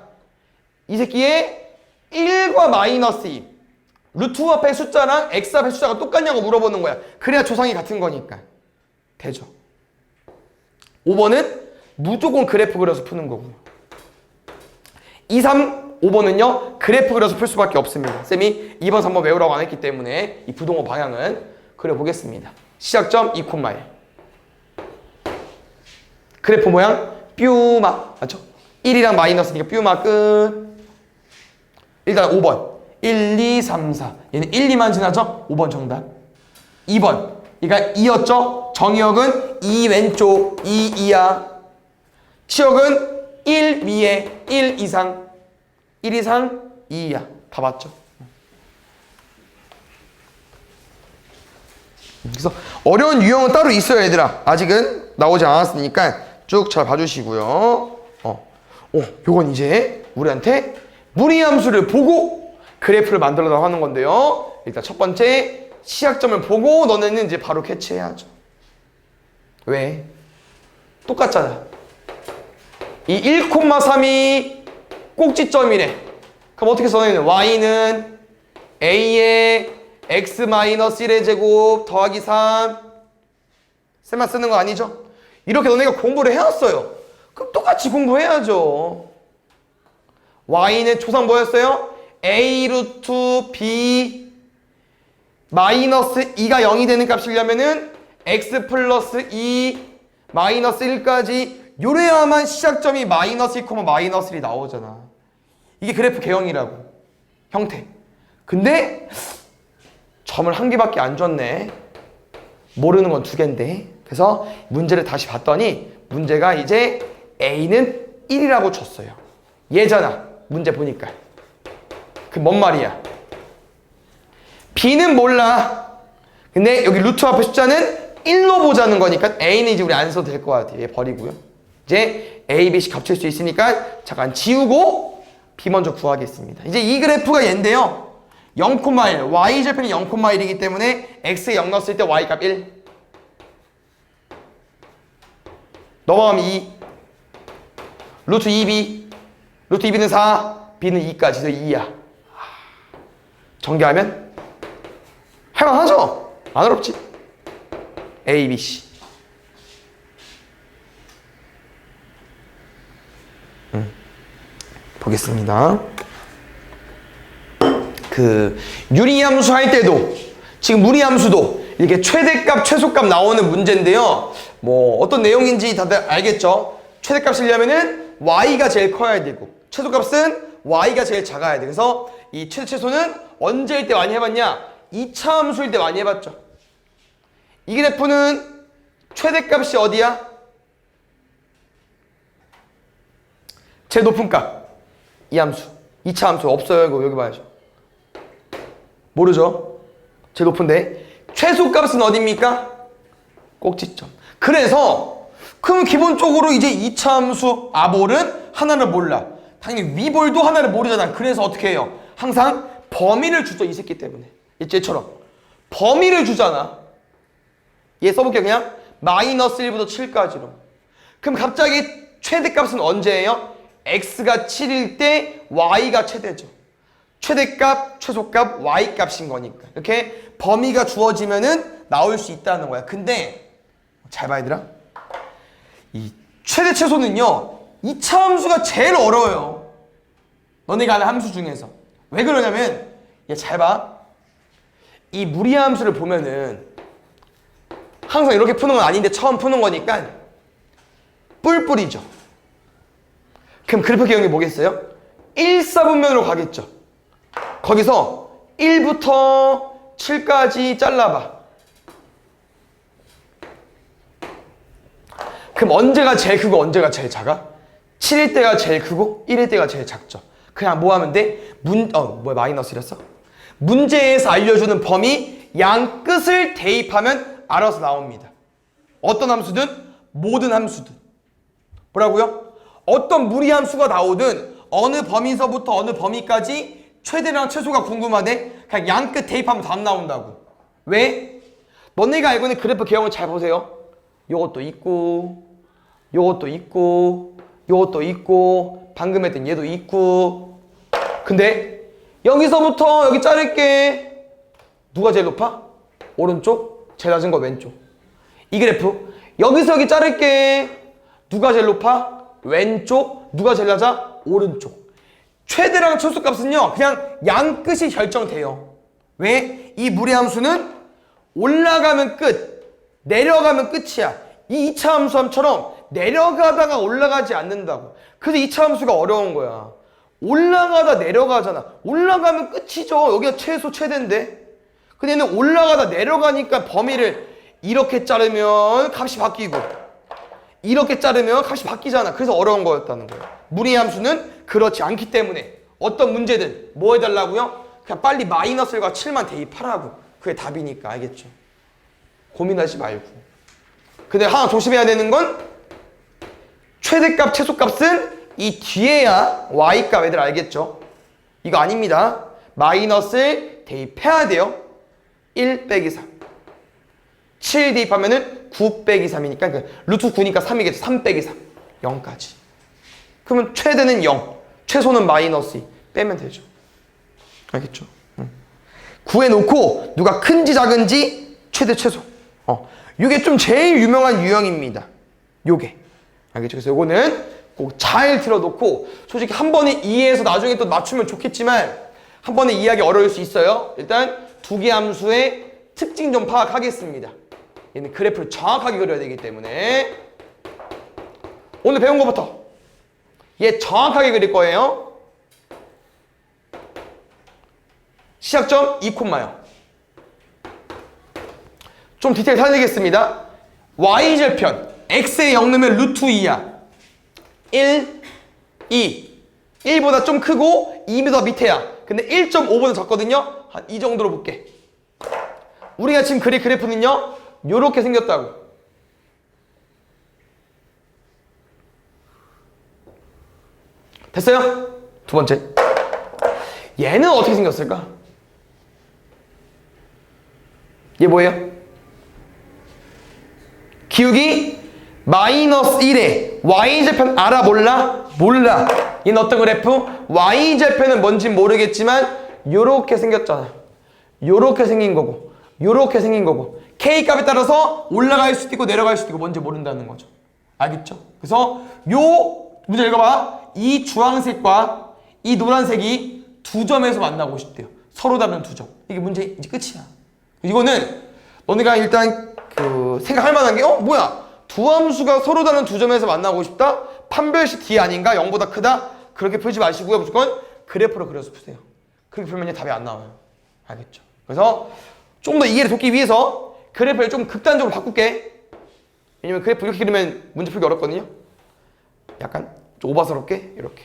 이 새끼의 1과 마이너스 2 루트 앞에 숫자랑 X 앞에 숫자가 똑같냐고 물어보는 거야. 그래야 조상이 같은 거니까 되죠. 5번은 무조건 그래프 그려서 푸는 거고요. 2, 3, 5번은요 그래프 그려서 풀 수밖에 없습니다. 쌤이 2번, 3번 외우라고 안 했기 때문에 이 부동호 방향은 그려보겠습니다. 시작점 2,1. 그래프 모양 뾰마. 맞죠? 1이랑 마이너스니까 뾰마 끝. 일단 5번 1, 2, 3, 4 얘는 1, 2만 지나죠? 5번 정답. 2번 그러니까 2였죠? 정의역은 2 왼쪽, 2 이하. 치역은 1 위에, 1 이상. 1 이상, 2 이하. 다 맞죠? 그래서 어려운 유형은 따로 있어요, 얘들아. 아직은 나오지 않았으니까 쭉 잘 봐주시고요. 요건 이제 우리한테 무리함수를 보고 그래프를 만들어달라고 하는 건데요. 일단 첫 번째 시작점을 보고 너네는 이제 바로 캐치해야죠. 왜? 똑같잖아. 이 1,3이 꼭지점이래. 그럼 어떻게 써? 너네는 y는 a의 x-1의 제곱 더하기 3 쌤만 쓰는 거 아니죠? 이렇게 너네가 공부를 해왔어요. 그럼 똑같이 공부해야죠. y는 초상 뭐였어요? a 루트 b 마이너스 2가 0이 되는 값이려면은 x 플러스 2 마이너스 1까지 요래야만 시작점이 마이너스 2, 마이너스 1이 나오잖아. 이게 그래프 개형이라고. 형태. 근데 점을 한 개밖에 안 줬네. 모르는 건 두 개인데. 그래서 문제를 다시 봤더니 문제가 이제 A는 1이라고 줬어요. 얘잖아. 문제 보니까. 그 뭔 말이야? B는 몰라. 근데 여기 루트 앞에 숫자는 1로 보자는 거니까 A는 이제 우리 안 써도 될 것 같아요. 얘 버리고요. 이제 A, B, C 겹칠 수 있으니까 잠깐 지우고 B 먼저 구하겠습니다. 이제 이 그래프가 얘인데요. 0,1, y절편이 0,1이기 때문에 x에 0 넣었을 때 y값 1 넘어가면 2 루트 2b 루트 2b는 4 b는 2까지 그래서 2야. 전개하면 할만하죠? 안 어렵지? a, b, c 보겠습니다. 그 유리함수 할 때도 지금 무리함수도 이렇게 최대값 최소값 나오는 문제인데요. 뭐 어떤 내용인지 다들 알겠죠? 최대값 쓰려면은 y가 제일 커야 되고 최소값은 y가 제일 작아야 돼. 그래서 이 최소는 언제일 때 많이 해봤냐? 2차 함수일 때 많이 해봤죠. 이 그래프는 최대값이 어디야? 제일 높은 값. 이 함수. 2차 함수 없어요. 이거 여기 봐야죠. 모르죠? 제일 높은데 최소값은 어디입니까? 꼭지점. 그래서 그럼 기본적으로 이제 2차 함수 아볼은 하나를 몰라. 당연히 위볼도 하나를 모르잖아. 그래서 어떻게 해요? 항상 범위를 주죠. 이 새끼 때문에. 얘처럼 범위를 주잖아. 얘 써볼게요. 그냥 마이너스 1부터 7까지로. 그럼 갑자기 최대값은 언제예요? x가 7일 때 y가 최대죠. 최대값, 최소값, y값인 거니까. 이렇게 범위가 주어지면은 나올 수 있다는 거야. 근데 잘 봐 얘들아. 이 최대 최소는요. 2차 함수가 제일 어려워요. 너네가 아는 함수 중에서. 왜 그러냐면 얘 잘 봐. 이 무리함수를 보면은 항상 이렇게 푸는 건 아닌데 처음 푸는 거니까 뿔뿔이죠. 그럼 그래프 개형이 뭐겠어요? 1사분면으로 가겠죠. 거기서 1부터 7까지 잘라봐. 그럼 언제가 제일 크고 언제가 제일 작아? 7일 때가 제일 크고 1일 때가 제일 작죠. 그냥 뭐 하면 돼? 마이너스였어? 문제에서 알려주는 범위 양 끝을 대입하면 알아서 나옵니다. 어떤 함수든 모든 함수든. 뭐라고요? 어떤 무리함수가 나오든 어느 범위서부터 어느 범위까지 최대랑 최소가 궁금하대? 그냥 양 끝 대입하면 답 나온다고. 왜? 너네가 알고 있는 그래프 개형을 잘 보세요. 요것도 있고 요것도 있고 요것도 있고 방금 했던 얘도 있고. 근데 여기서부터 여기 자를게. 누가 제일 높아? 오른쪽. 제일 낮은 거 왼쪽. 이 그래프 여기서 여기 자를게. 누가 제일 높아? 왼쪽. 누가 제일 낮아? 오른쪽. 최대랑 최소값은요 그냥 양 끝이 결정돼요. 왜? 이 무리함수는 올라가면 끝, 내려가면 끝이야. 이 2차 함수함처럼 내려가다가 올라가지 않는다고. 그래서 2차 함수가 어려운 거야. 올라가다 내려가잖아. 올라가면 끝이죠. 여기가 최소 최대인데. 근데 얘는 올라가다 내려가니까 범위를 이렇게 자르면 값이 바뀌고 이렇게 자르면 값이 바뀌잖아. 그래서 어려운 거였다는 거예요. 무리의 함수는 그렇지 않기 때문에 어떤 문제든 뭐 해달라고요? 그냥 빨리 마이너스 1과 7만 대입하라고. 그게 답이니까. 알겠죠? 고민하지 말고. 근데 하나 조심해야 되는 건 최대값, 최소값은 이 뒤에야 y값. 애들 알겠죠? 이거 아닙니다. 마이너스 대입해야 돼요. 1 빼기 3. 7 대입하면은 9 빼기 3이니까 그러니까 루트 9니까 3이겠죠. 3 빼기 3. 0까지. 그러면 최대는 0. 최소는 마이너스 2. 빼면 되죠. 알겠죠? 구해놓고 누가 큰지 작은지 최대 최소. 요게 좀 제일 유명한 유형입니다. 요게. 알겠죠? 그래서 요거는 꼭 잘 들어놓고 솔직히 한 번에 이해해서 나중에 또 맞추면 좋겠지만 한 번에 이해하기 어려울 수 있어요. 일단 두 개 함수의 특징 좀 파악하겠습니다. 얘는 그래프를 정확하게 그려야 되기 때문에 오늘 배운 것부터 얘 정확하게 그릴 거예요. 시작점 2콤마요. 좀 디테일 살리겠습니다. y절편 x에 0 넣으면 루트 2야. 1, 2 1보다 좀 크고 2보다 밑에야. 근데 1.5보다 적거든요. 한 이 정도로 볼게. 우리가 지금 그릴 그래프는요 요렇게 생겼다고. 됐어요? 두 번째, 얘는 어떻게 생겼을까? 얘 뭐예요? 기울기 마이너스 1에 y절편 알아 몰라? 몰라. 얘는 어떤 그래프? y절편은 뭔지 모르겠지만 요렇게 생겼잖아. 요렇게 생긴 거고 요렇게 생긴 거고 k값에 따라서 올라갈 수도 있고 내려갈 수도 있고 뭔지 모른다는 거죠. 알겠죠? 그래서 요 문제 읽어봐. 이 주황색과 이 노란색이 두 점에서 만나고 싶대요. 서로 다른 두 점. 이게 문제 이제 끝이야. 이거는 너네가 일단 생각할 만한 게 뭐야? 두 함수가 서로 다른 두 점에서 만나고 싶다? 판별식 D 아닌가? 0보다 크다? 그렇게 풀지 마시고요. 무조건 그래프로 그려서 푸세요. 그렇게 풀면 답이 안 나와요. 알겠죠? 그래서 좀 더 이해를 돕기 위해서 그래프를 좀 극단적으로 바꿀게. 왜냐면 그래프 이렇게 그리면 문제 풀기 어렵거든요. 약간 좀 오버스럽게 이렇게.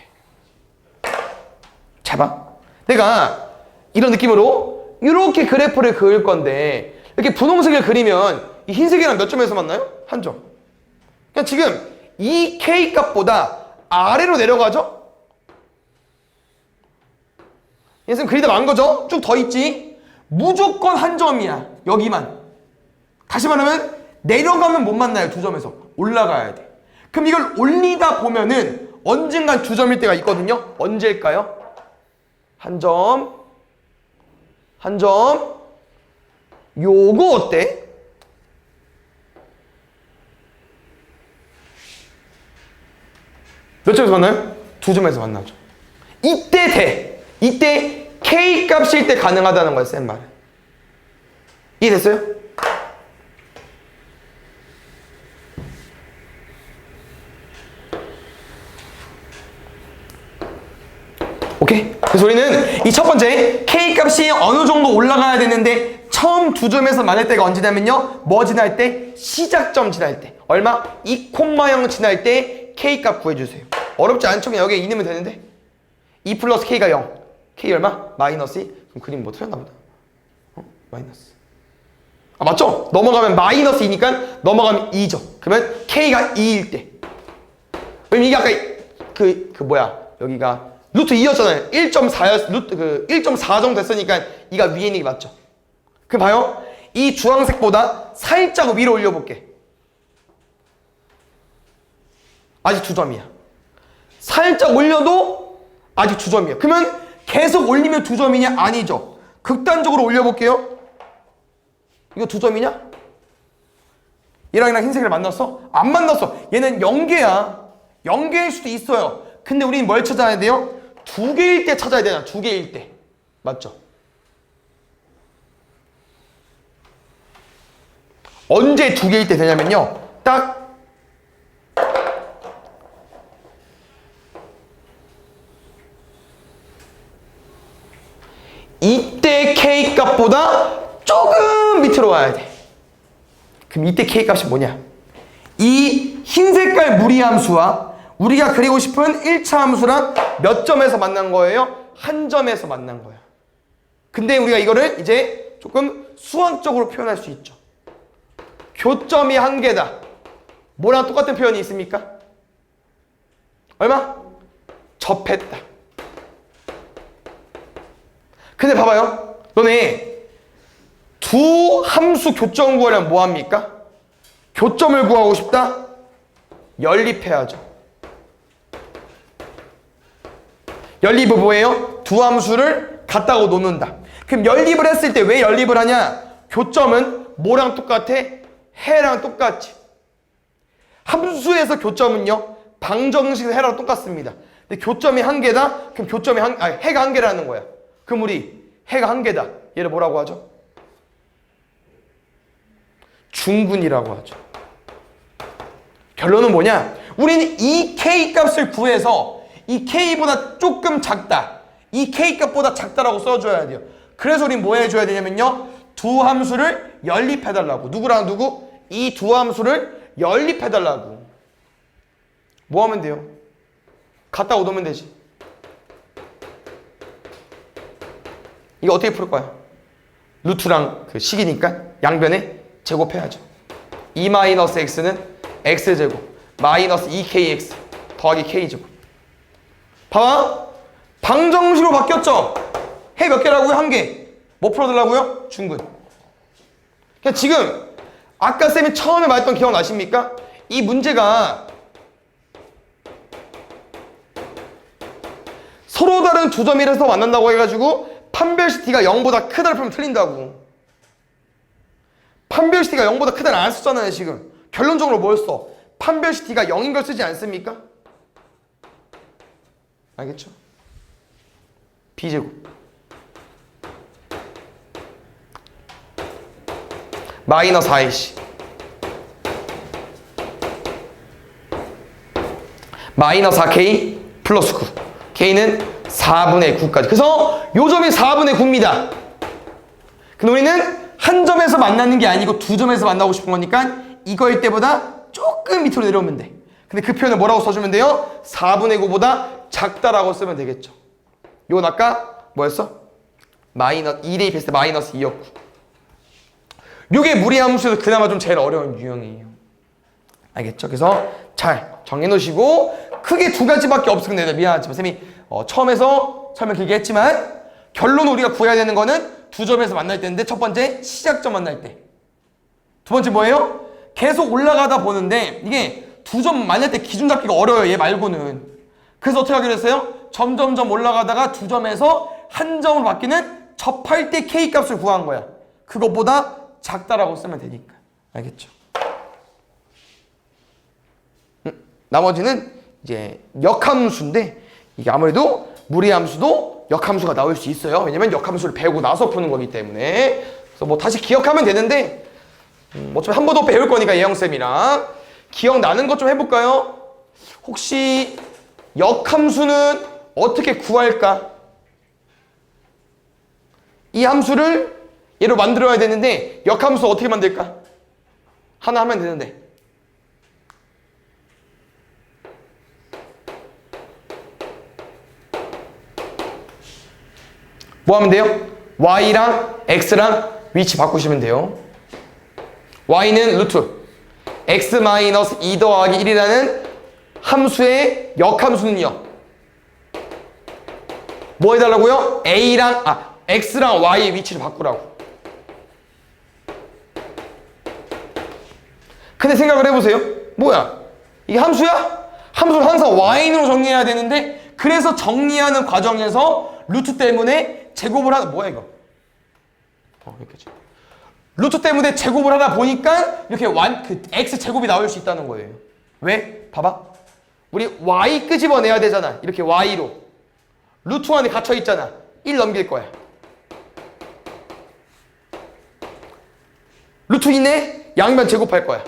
잘 봐. 내가 이런 느낌으로 이렇게 그래프를 그을 건데 이렇게 분홍색을 그리면 이 흰색이랑 몇 점에서 만나요? 한 점. 그냥 지금 이 K값보다 아래로 내려가죠? 얘는 그리다 만 거죠? 쭉 더 있지? 무조건 한 점이야. 여기만. 다시 말하면 내려가면 못 만나요. 두 점에서. 올라가야 돼. 그럼 이걸 올리다 보면은 언젠간 두 점일 때가 있거든요. 언제일까요? 한 점. 한 점. 요거 어때? 몇 점에서 만나요? 두 점에서 만나죠. 이때 돼. 이때 K값일 때 가능하다는 거예요. 쌤 말은. 이해됐어요? 오케이? 그래서 우리는 이 첫 번째 K값이 어느 정도 올라가야 되는데 처음 두 점에서 만날 때가 언제냐면요. 뭐 지날 때? 시작점 지날 때. 얼마? 2,0 지날 때 K값 구해주세요. 어렵지 않죠? 그냥 여기에 2 넣으면 되는데 2 플러스 K가 0. K 얼마? 마이너스 2. 그럼 그림 뭐 틀렸나 보다. 마이너스. 아 맞죠? 넘어가면 마이너스 2니까 넘어가면 2죠. 그러면 K가 2일 때. 왜냐면 이게 아까 뭐야 여기가 루트 2였잖아요. 1.4였 루트 1.4 정도 됐으니까 2가 위에 있는 게 맞죠. 그럼 봐요. 이 주황색보다 살짝 위로 올려볼게. 아직 두 점이야. 살짝 올려도 아직 두 점이야. 그러면 계속 올리면 두 점이냐? 아니죠. 극단적으로 올려볼게요. 이거 두 점이냐? 얘랑 흰색을 만났어? 안 만났어. 얘는 0개야. 0개일 수도 있어요. 근데 우리는 뭘 찾아야 돼요? 두 개일 때 찾아야 되잖아. 두 개일 때. 맞죠? 언제 두 개일 때 되냐면요. 딱 이때 K값보다 조금 밑으로 와야 돼. 그럼 이때 K값이 뭐냐? 이 흰색깔 무리함수와 우리가 그리고 싶은 1차 함수랑 몇 점에서 만난 거예요? 한 점에서 만난 거예요. 근데 우리가 이거를 이제 조금 수학적으로 표현할 수 있죠. 교점이 한 개다. 뭐랑 똑같은 표현이 있습니까? 얼마? 접했다. 근데 봐봐요. 너네 두 함수 교점 구하려면 뭐 합니까? 교점을 구하고 싶다? 연립해야죠. 연립은 뭐예요? 두 함수를 갖다가 놓는다. 그럼 연립을 했을 때 왜 연립을 하냐? 교점은 뭐랑 똑같아? 해랑 똑같지. 함수에서 교점은요, 방정식에서 해랑 똑같습니다. 근데 교점이 한 개다? 그럼 교점이 해가 한 개라는 거야. 그럼 우리 해가 한 개다. 얘를 뭐라고 하죠? 중근이라고 하죠. 결론은 뭐냐? 우리는 이 K 값을 구해서 이 K보다 조금 작다. 이 K 값보다 작다라고 써줘야 돼요. 그래서 우린 뭐 해줘야 되냐면요. 두 함수를 연립해달라고. 누구랑 누구? 이 두 함수를 연립해달라고. 뭐 하면 돼요? 갖다 오면 되지. 이거 어떻게 풀 거야? 루트랑 그 식이니까 양변에 제곱해야죠. 2-x는 x제곱 마이너스 2kx 더하기 k제곱. 봐봐. 방정식으로 바뀌었죠? 해 몇 개라고요? 한 개. 뭐 풀어달라고요? 중근. 그러니까 지금 아까 쌤이 처음에 말했던 기억나십니까? 이 문제가 서로 다른 두 점이라서 만난다고 해가지고 판별식 D가 0보다 크다를 풀면 틀린다고. 판별식 D가 0보다 크다는 안 썼잖아요 지금. 결론적으로 뭘 써? 판별식 D가 0인 걸 쓰지 않습니까? 알겠죠? B제곱 마이너스 4AC 마이너스 4K 플러스 9 K는 4분의 9까지. 그래서 요 점이 4분의 9입니다. 근데 우리는 한 점에서 만나는 게 아니고 두 점에서 만나고 싶은 거니까 이거일 때보다 조금 밑으로 내려오면 돼. 근데 그 표현을 뭐라고 써주면 돼요? 4분의 9보다 작다라고 쓰면 되겠죠. 요건 아까 뭐였어? 마이너스 2 대입했을 때 마이너스 2였고. 요게 무리함수에서 그나마 좀 제일 어려운 유형이에요. 알겠죠? 그래서 잘 정해놓으시고 크게 두 가지밖에 없어. 근데 미안하지만 쌤이 처음에서 설명 길게 했지만 결론은 우리가 구해야 되는 거는 두 점에서 만날 때인데 첫 번째 시작점 만날 때. 두 번째 뭐예요? 계속 올라가다 보는데 이게 두 점 만날 때 기준 잡기가 어려워요. 얘 말고는. 그래서 어떻게 하기로 했어요? 점점점 올라가다가 두 점에서 한 점으로 바뀌는 접할 때 K 값을 구한 거야. 그것보다 작다라고 쓰면 되니까. 알겠죠? 나머지는 이제 역함수인데 이게 아무래도 무리함수도 역함수가 나올 수 있어요. 왜냐면 역함수를 배우고 나서 푸는 거기 때문에. 그래서 뭐 다시 기억하면 되는데 어차피 한 번 더 배울 거니까 예영쌤이랑 기억나는 것 좀 해볼까요? 혹시 역함수는 어떻게 구할까? 이 함수를 얘로 만들어야 되는데 역함수 어떻게 만들까? 하나 하면 되는데 뭐 하면 돼요? y랑 x랑 위치 바꾸시면 돼요. y는 루트 x-2 더하기 1이라는 함수의 역함수는요. 뭐 해달라고요? x랑 y의 위치를 바꾸라고. 근데 생각을 해보세요. 뭐야? 이게 함수야? 함수를 항상 y로 정리해야 되는데 그래서 정리하는 과정에서 루트 때문에 제곱을 하다. 뭐야 이거? 여기까지. 루트 때문에 제곱을 하다 보니까 이렇게 x 제곱이 나올 수 있다는 거예요. 왜? 봐봐. 우리 y 끄집어내야 되잖아. 이렇게 y로. 루트 안에 갇혀 있잖아. 1 넘길 거야. 루트 있네? 양변 제곱할 거야.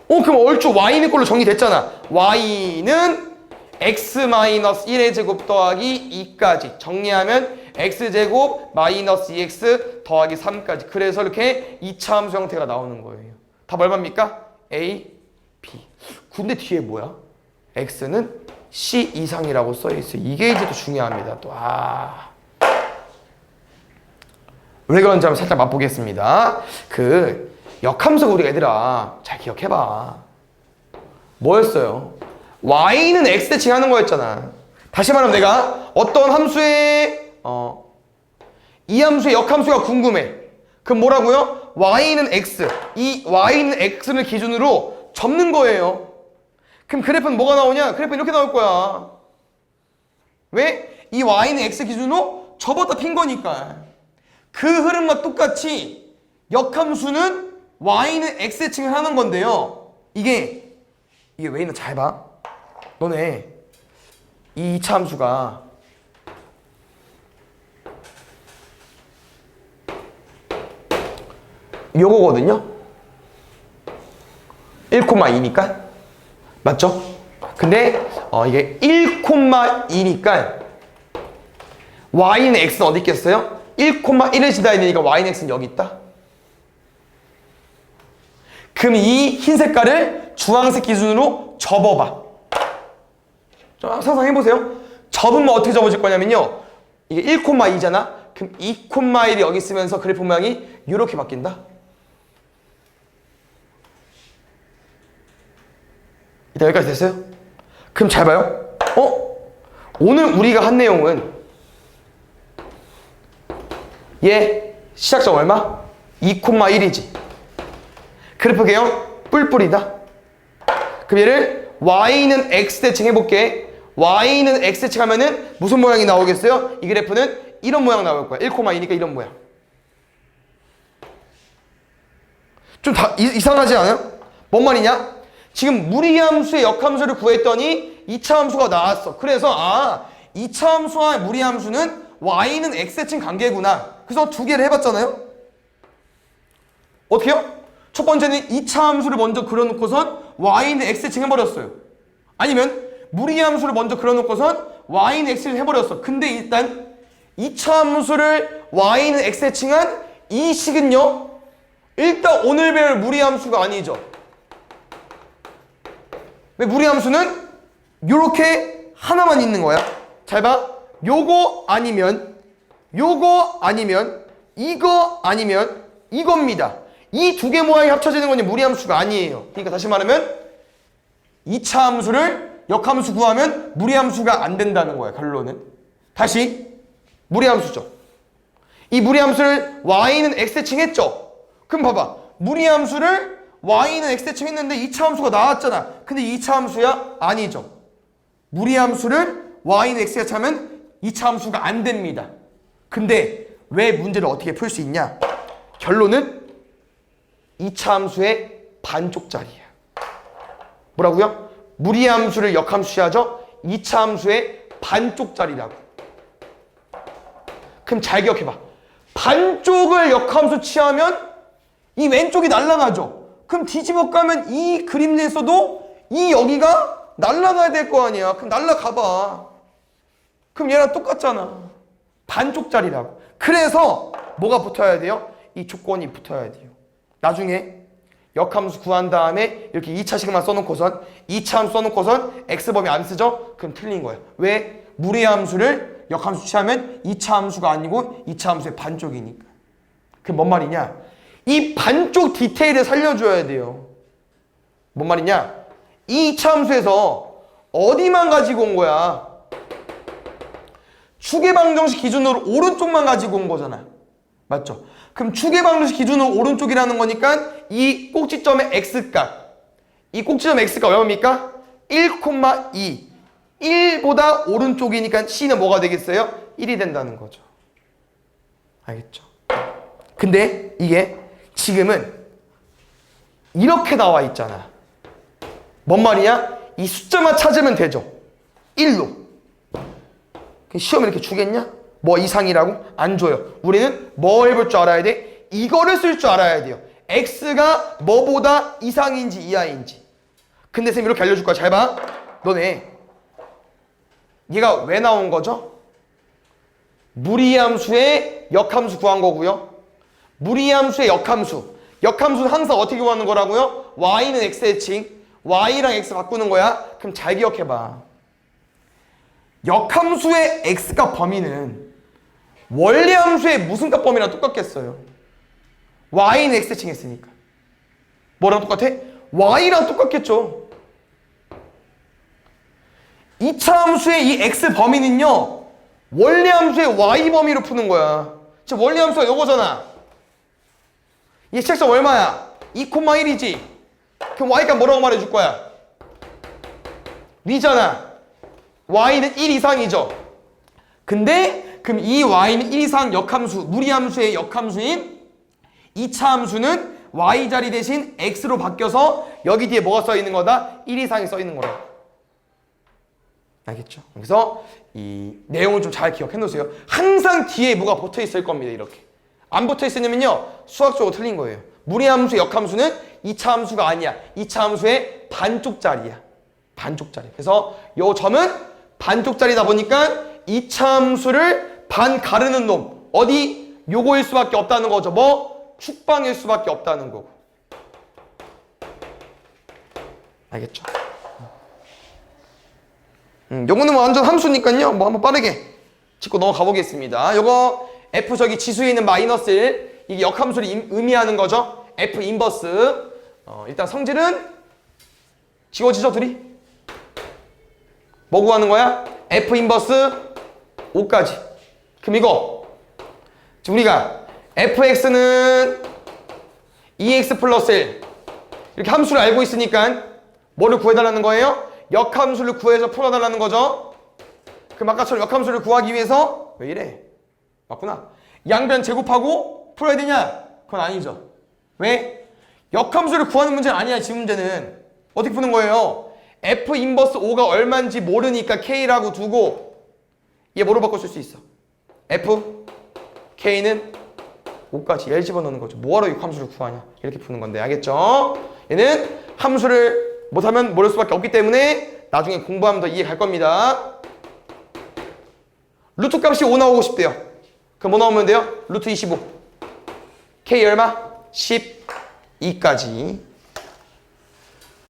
그럼 얼추 y는 걸로 정리됐잖아. y는 x-1의 제곱 더하기 2까지 정리하면 x제곱 마이너스 2x 더하기 3까지. 그래서 이렇게 2차 함수 형태가 나오는 거예요. 답 얼마입니까? A, B. 근데 뒤에 뭐야? x는 C 이상이라고 써있어요. 이게 이제 또 중요합니다. 또 왜 그런지 한번 살짝 맛보겠습니다. 그 역함수가 우리 얘들아 잘 기억해봐. 뭐였어요? y는 x 대칭하는 거였잖아. 다시 말하면 내가 어떤 함수의 이 함수의 역함수가 궁금해. 그럼 뭐라고요? y는 x, 이 y는 x를 기준으로 접는 거예요. 그럼 그래프는 뭐가 나오냐? 그래프는 이렇게 나올 거야. 왜? 이 y는 x 기준으로 접었다 핀 거니까. 그 흐름과 똑같이 역함수는 y는 x 대칭을 하는 건데요. 이게 왜 있나 잘 봐. 너네 이 2차 함수가 요거거든요. 1,2니까 맞죠? 근데 이게 1,2니까 y는 x는 어디 있겠어요? 1,1을 지나야 되니까 y는 x는 여기 있다. 그럼 이 흰 색깔을 주황색 기준으로 접어봐. 좀 상상해보세요. 접으면 어떻게 접어질 거냐면요. 이게 1,2잖아. 그럼 2,1이 여기 있으면서 그래프 모양이 이렇게 바뀐다. 일단 여기까지 됐어요? 그럼 잘 봐요. 오늘 우리가 한 내용은 얘 시작점 얼마? 2,1이지. 그래프 개형 뿔뿔이다. 그럼 얘를 y는 x 대칭 해볼게. y는 x 대칭 하면은 무슨 모양이 나오겠어요? 이 그래프는 이런 모양 나올 거야. 1,2니까 이런 모양. 좀 이상하지 않아요? 뭔 말이냐? 지금 무리함수의 역함수를 구했더니 2차 함수가 나왔어. 그래서 2차 함수와 무리함수는 y는 x 대칭 관계구나. 그래서 두 개를 해봤잖아요. 어떻게요? 첫 번째는 2차 함수를 먼저 그려놓고선 y는 x 대칭 해버렸어요. 아니면 무리함수를 먼저 그려놓고선 y는 x를 해버렸어. 근데 일단 2차 함수를 y는 x 대칭한 이 식은요, 일단 오늘 배울 무리함수가 아니죠. 왜? 무리함수는 요렇게 하나만 있는 거야. 잘 봐. 요거 아니면 이거 아니면 이겁니다. 이 두 개 모양이 합쳐지는 건 무리함수가 아니에요. 그러니까 다시 말하면 2차 함수를 역함수 구하면 무리함수가 안 된다는 거야. 결론은. 다시 무리함수죠. 이 무리함수를 y는 x 대칭했죠. 그럼 봐봐. 무리함수를 y는 x 대칭했는데 2차 함수가 나왔잖아. 근데 2차 함수야? 아니죠. 무리함수를 y는 x 대칭하면 2차 함수가 안 됩니다. 근데 왜 문제를 어떻게 풀 수 있냐? 결론은 2차 함수의 반쪽짜리야. 뭐라고요? 무리함수를 역함수하죠? 2차 함수의 반쪽짜리라고. 그럼 잘 기억해봐. 반쪽을 역함수 취하면 이 왼쪽이 날아가죠. 그럼 뒤집어 까면 이 그림 내에서도 이 여기가 날아가야 될 거 아니야. 그럼 날아가봐. 그럼 얘랑 똑같잖아. 반쪽짜리라고. 그래서 뭐가 붙어야 돼요? 이 조건이 붙어야 돼요. 나중에 역함수 구한 다음에 이렇게 2차식만 써놓고선 2차 함수 써놓고선 x범위 안 쓰죠? 그럼 틀린 거예요. 왜? 무리함수를 역함수 취하면 2차 함수가 아니고 2차 함수의 반쪽이니까. 그럼 뭔 말이냐? 이 반쪽 디테일을 살려줘야 돼요. 뭔 말이냐? 이 2차 함수에서 어디만 가지고 온 거야? 추계방정식 기준으로 오른쪽만 가지고 온 거잖아. 맞죠? 그럼 추계방정식 기준으로 오른쪽이라는 거니까 이 꼭지점의 x값, 이 꼭지점 x값 얼마입니까? 1,2. 1보다 오른쪽이니까 c는 뭐가 되겠어요? 1이 된다는 거죠. 알겠죠? 근데 이게 지금은 이렇게 나와 있잖아. 뭔 말이냐? 이 숫자만 찾으면 되죠. 1로. 시험에 이렇게 주겠냐? 뭐 이상이라고? 안 줘요. 우리는 뭐 해볼 줄 알아야 돼? 이거를 쓸 줄 알아야 돼요. x가 뭐보다 이상인지 이하인지. 근데 선생님 이렇게 알려줄 거야. 잘 봐. 너네 얘가 왜 나온 거죠? 무리함수의 역함수 구한 거고요. 무리함수의 역함수. 역함수는 항상 어떻게 구하는 거라고요? y는 x 해칭. y랑 x 바꾸는 거야. 그럼 잘 기억해봐. 역함수의 x값 범위는 원래함수의 무슨 값 범위랑 똑같겠어요? y는 x 해칭 했으니까. 뭐랑 똑같아? y랑 똑같겠죠. 2차 함수의 이 x 범위는요, 원래 함수의 y 범위로 푸는 거야. 지금 원래 함수가 요거잖아. 이 식점 얼마야? 2,1이지. 그럼 y가 뭐라고 말해줄 거야? 위잖아. y는 1 이상이죠. 근데 그럼 이 y는 1 이상 역함수, 무리함수의 역함수인 2차 함수는 y 자리 대신 x로 바뀌어서 여기 뒤에 뭐가 써 있는 거다? 1 이상이 써 있는 거라고. 알겠죠? 그래서 이 내용을 좀 잘 기억해 놓으세요. 항상 뒤에 뭐가 붙어 있을 겁니다. 이렇게. 안 붙어 있으면요, 수학적으로 틀린 거예요. 무리함수, 역함수는 2차 함수가 아니야. 2차 함수의 반쪽짜리야. 반쪽짜리. 그래서 요 점은 반쪽짜리다 보니까 2차 함수를 반 가르는 놈. 어디? 요거일 수밖에 없다는 거죠. 뭐? 축방일 수밖에 없다는 거고. 알겠죠? 요거는 뭐 완전 함수니까요. 뭐 한번 빠르게 짚고 넘어가 보겠습니다. 요거 F 저기 지수에 있는 마이너스 1, 이게 역함수를 의미하는 거죠. F 인버스. 일단 성질은 지워지죠, 둘이? 뭐 구하는 거야? F 인버스 5까지. 그럼 이거 지금 우리가 fx는 2x 플러스 1 이렇게 함수를 알고 있으니까 뭐를 구해달라는 거예요? 역함수를 구해서 풀어달라는 거죠. 그럼 아까처럼 역함수를 구하기 위해서 왜 이래? 맞구나. 양변 제곱하고 풀어야 되냐? 그건 아니죠. 왜? 역함수를 구하는 문제는 아니야. 지금 문제는 어떻게 푸는 거예요? F 인버스 5가 얼마인지 모르니까 K라고 두고 얘 뭐로 바꿔 쓸 수 있어? F K는 5까지 얘를 집어넣는 거죠. 뭐하러 역함수를 구하냐? 이렇게 푸는 건데 알겠죠? 얘는 함수를 못하면 모를 수밖에 없기 때문에 나중에 공부하면 더 이해 갈 겁니다. 루트 값이 5 나오고 싶대요. 그럼 뭐 나오면 돼요? 루트 25. K 얼마? 12까지.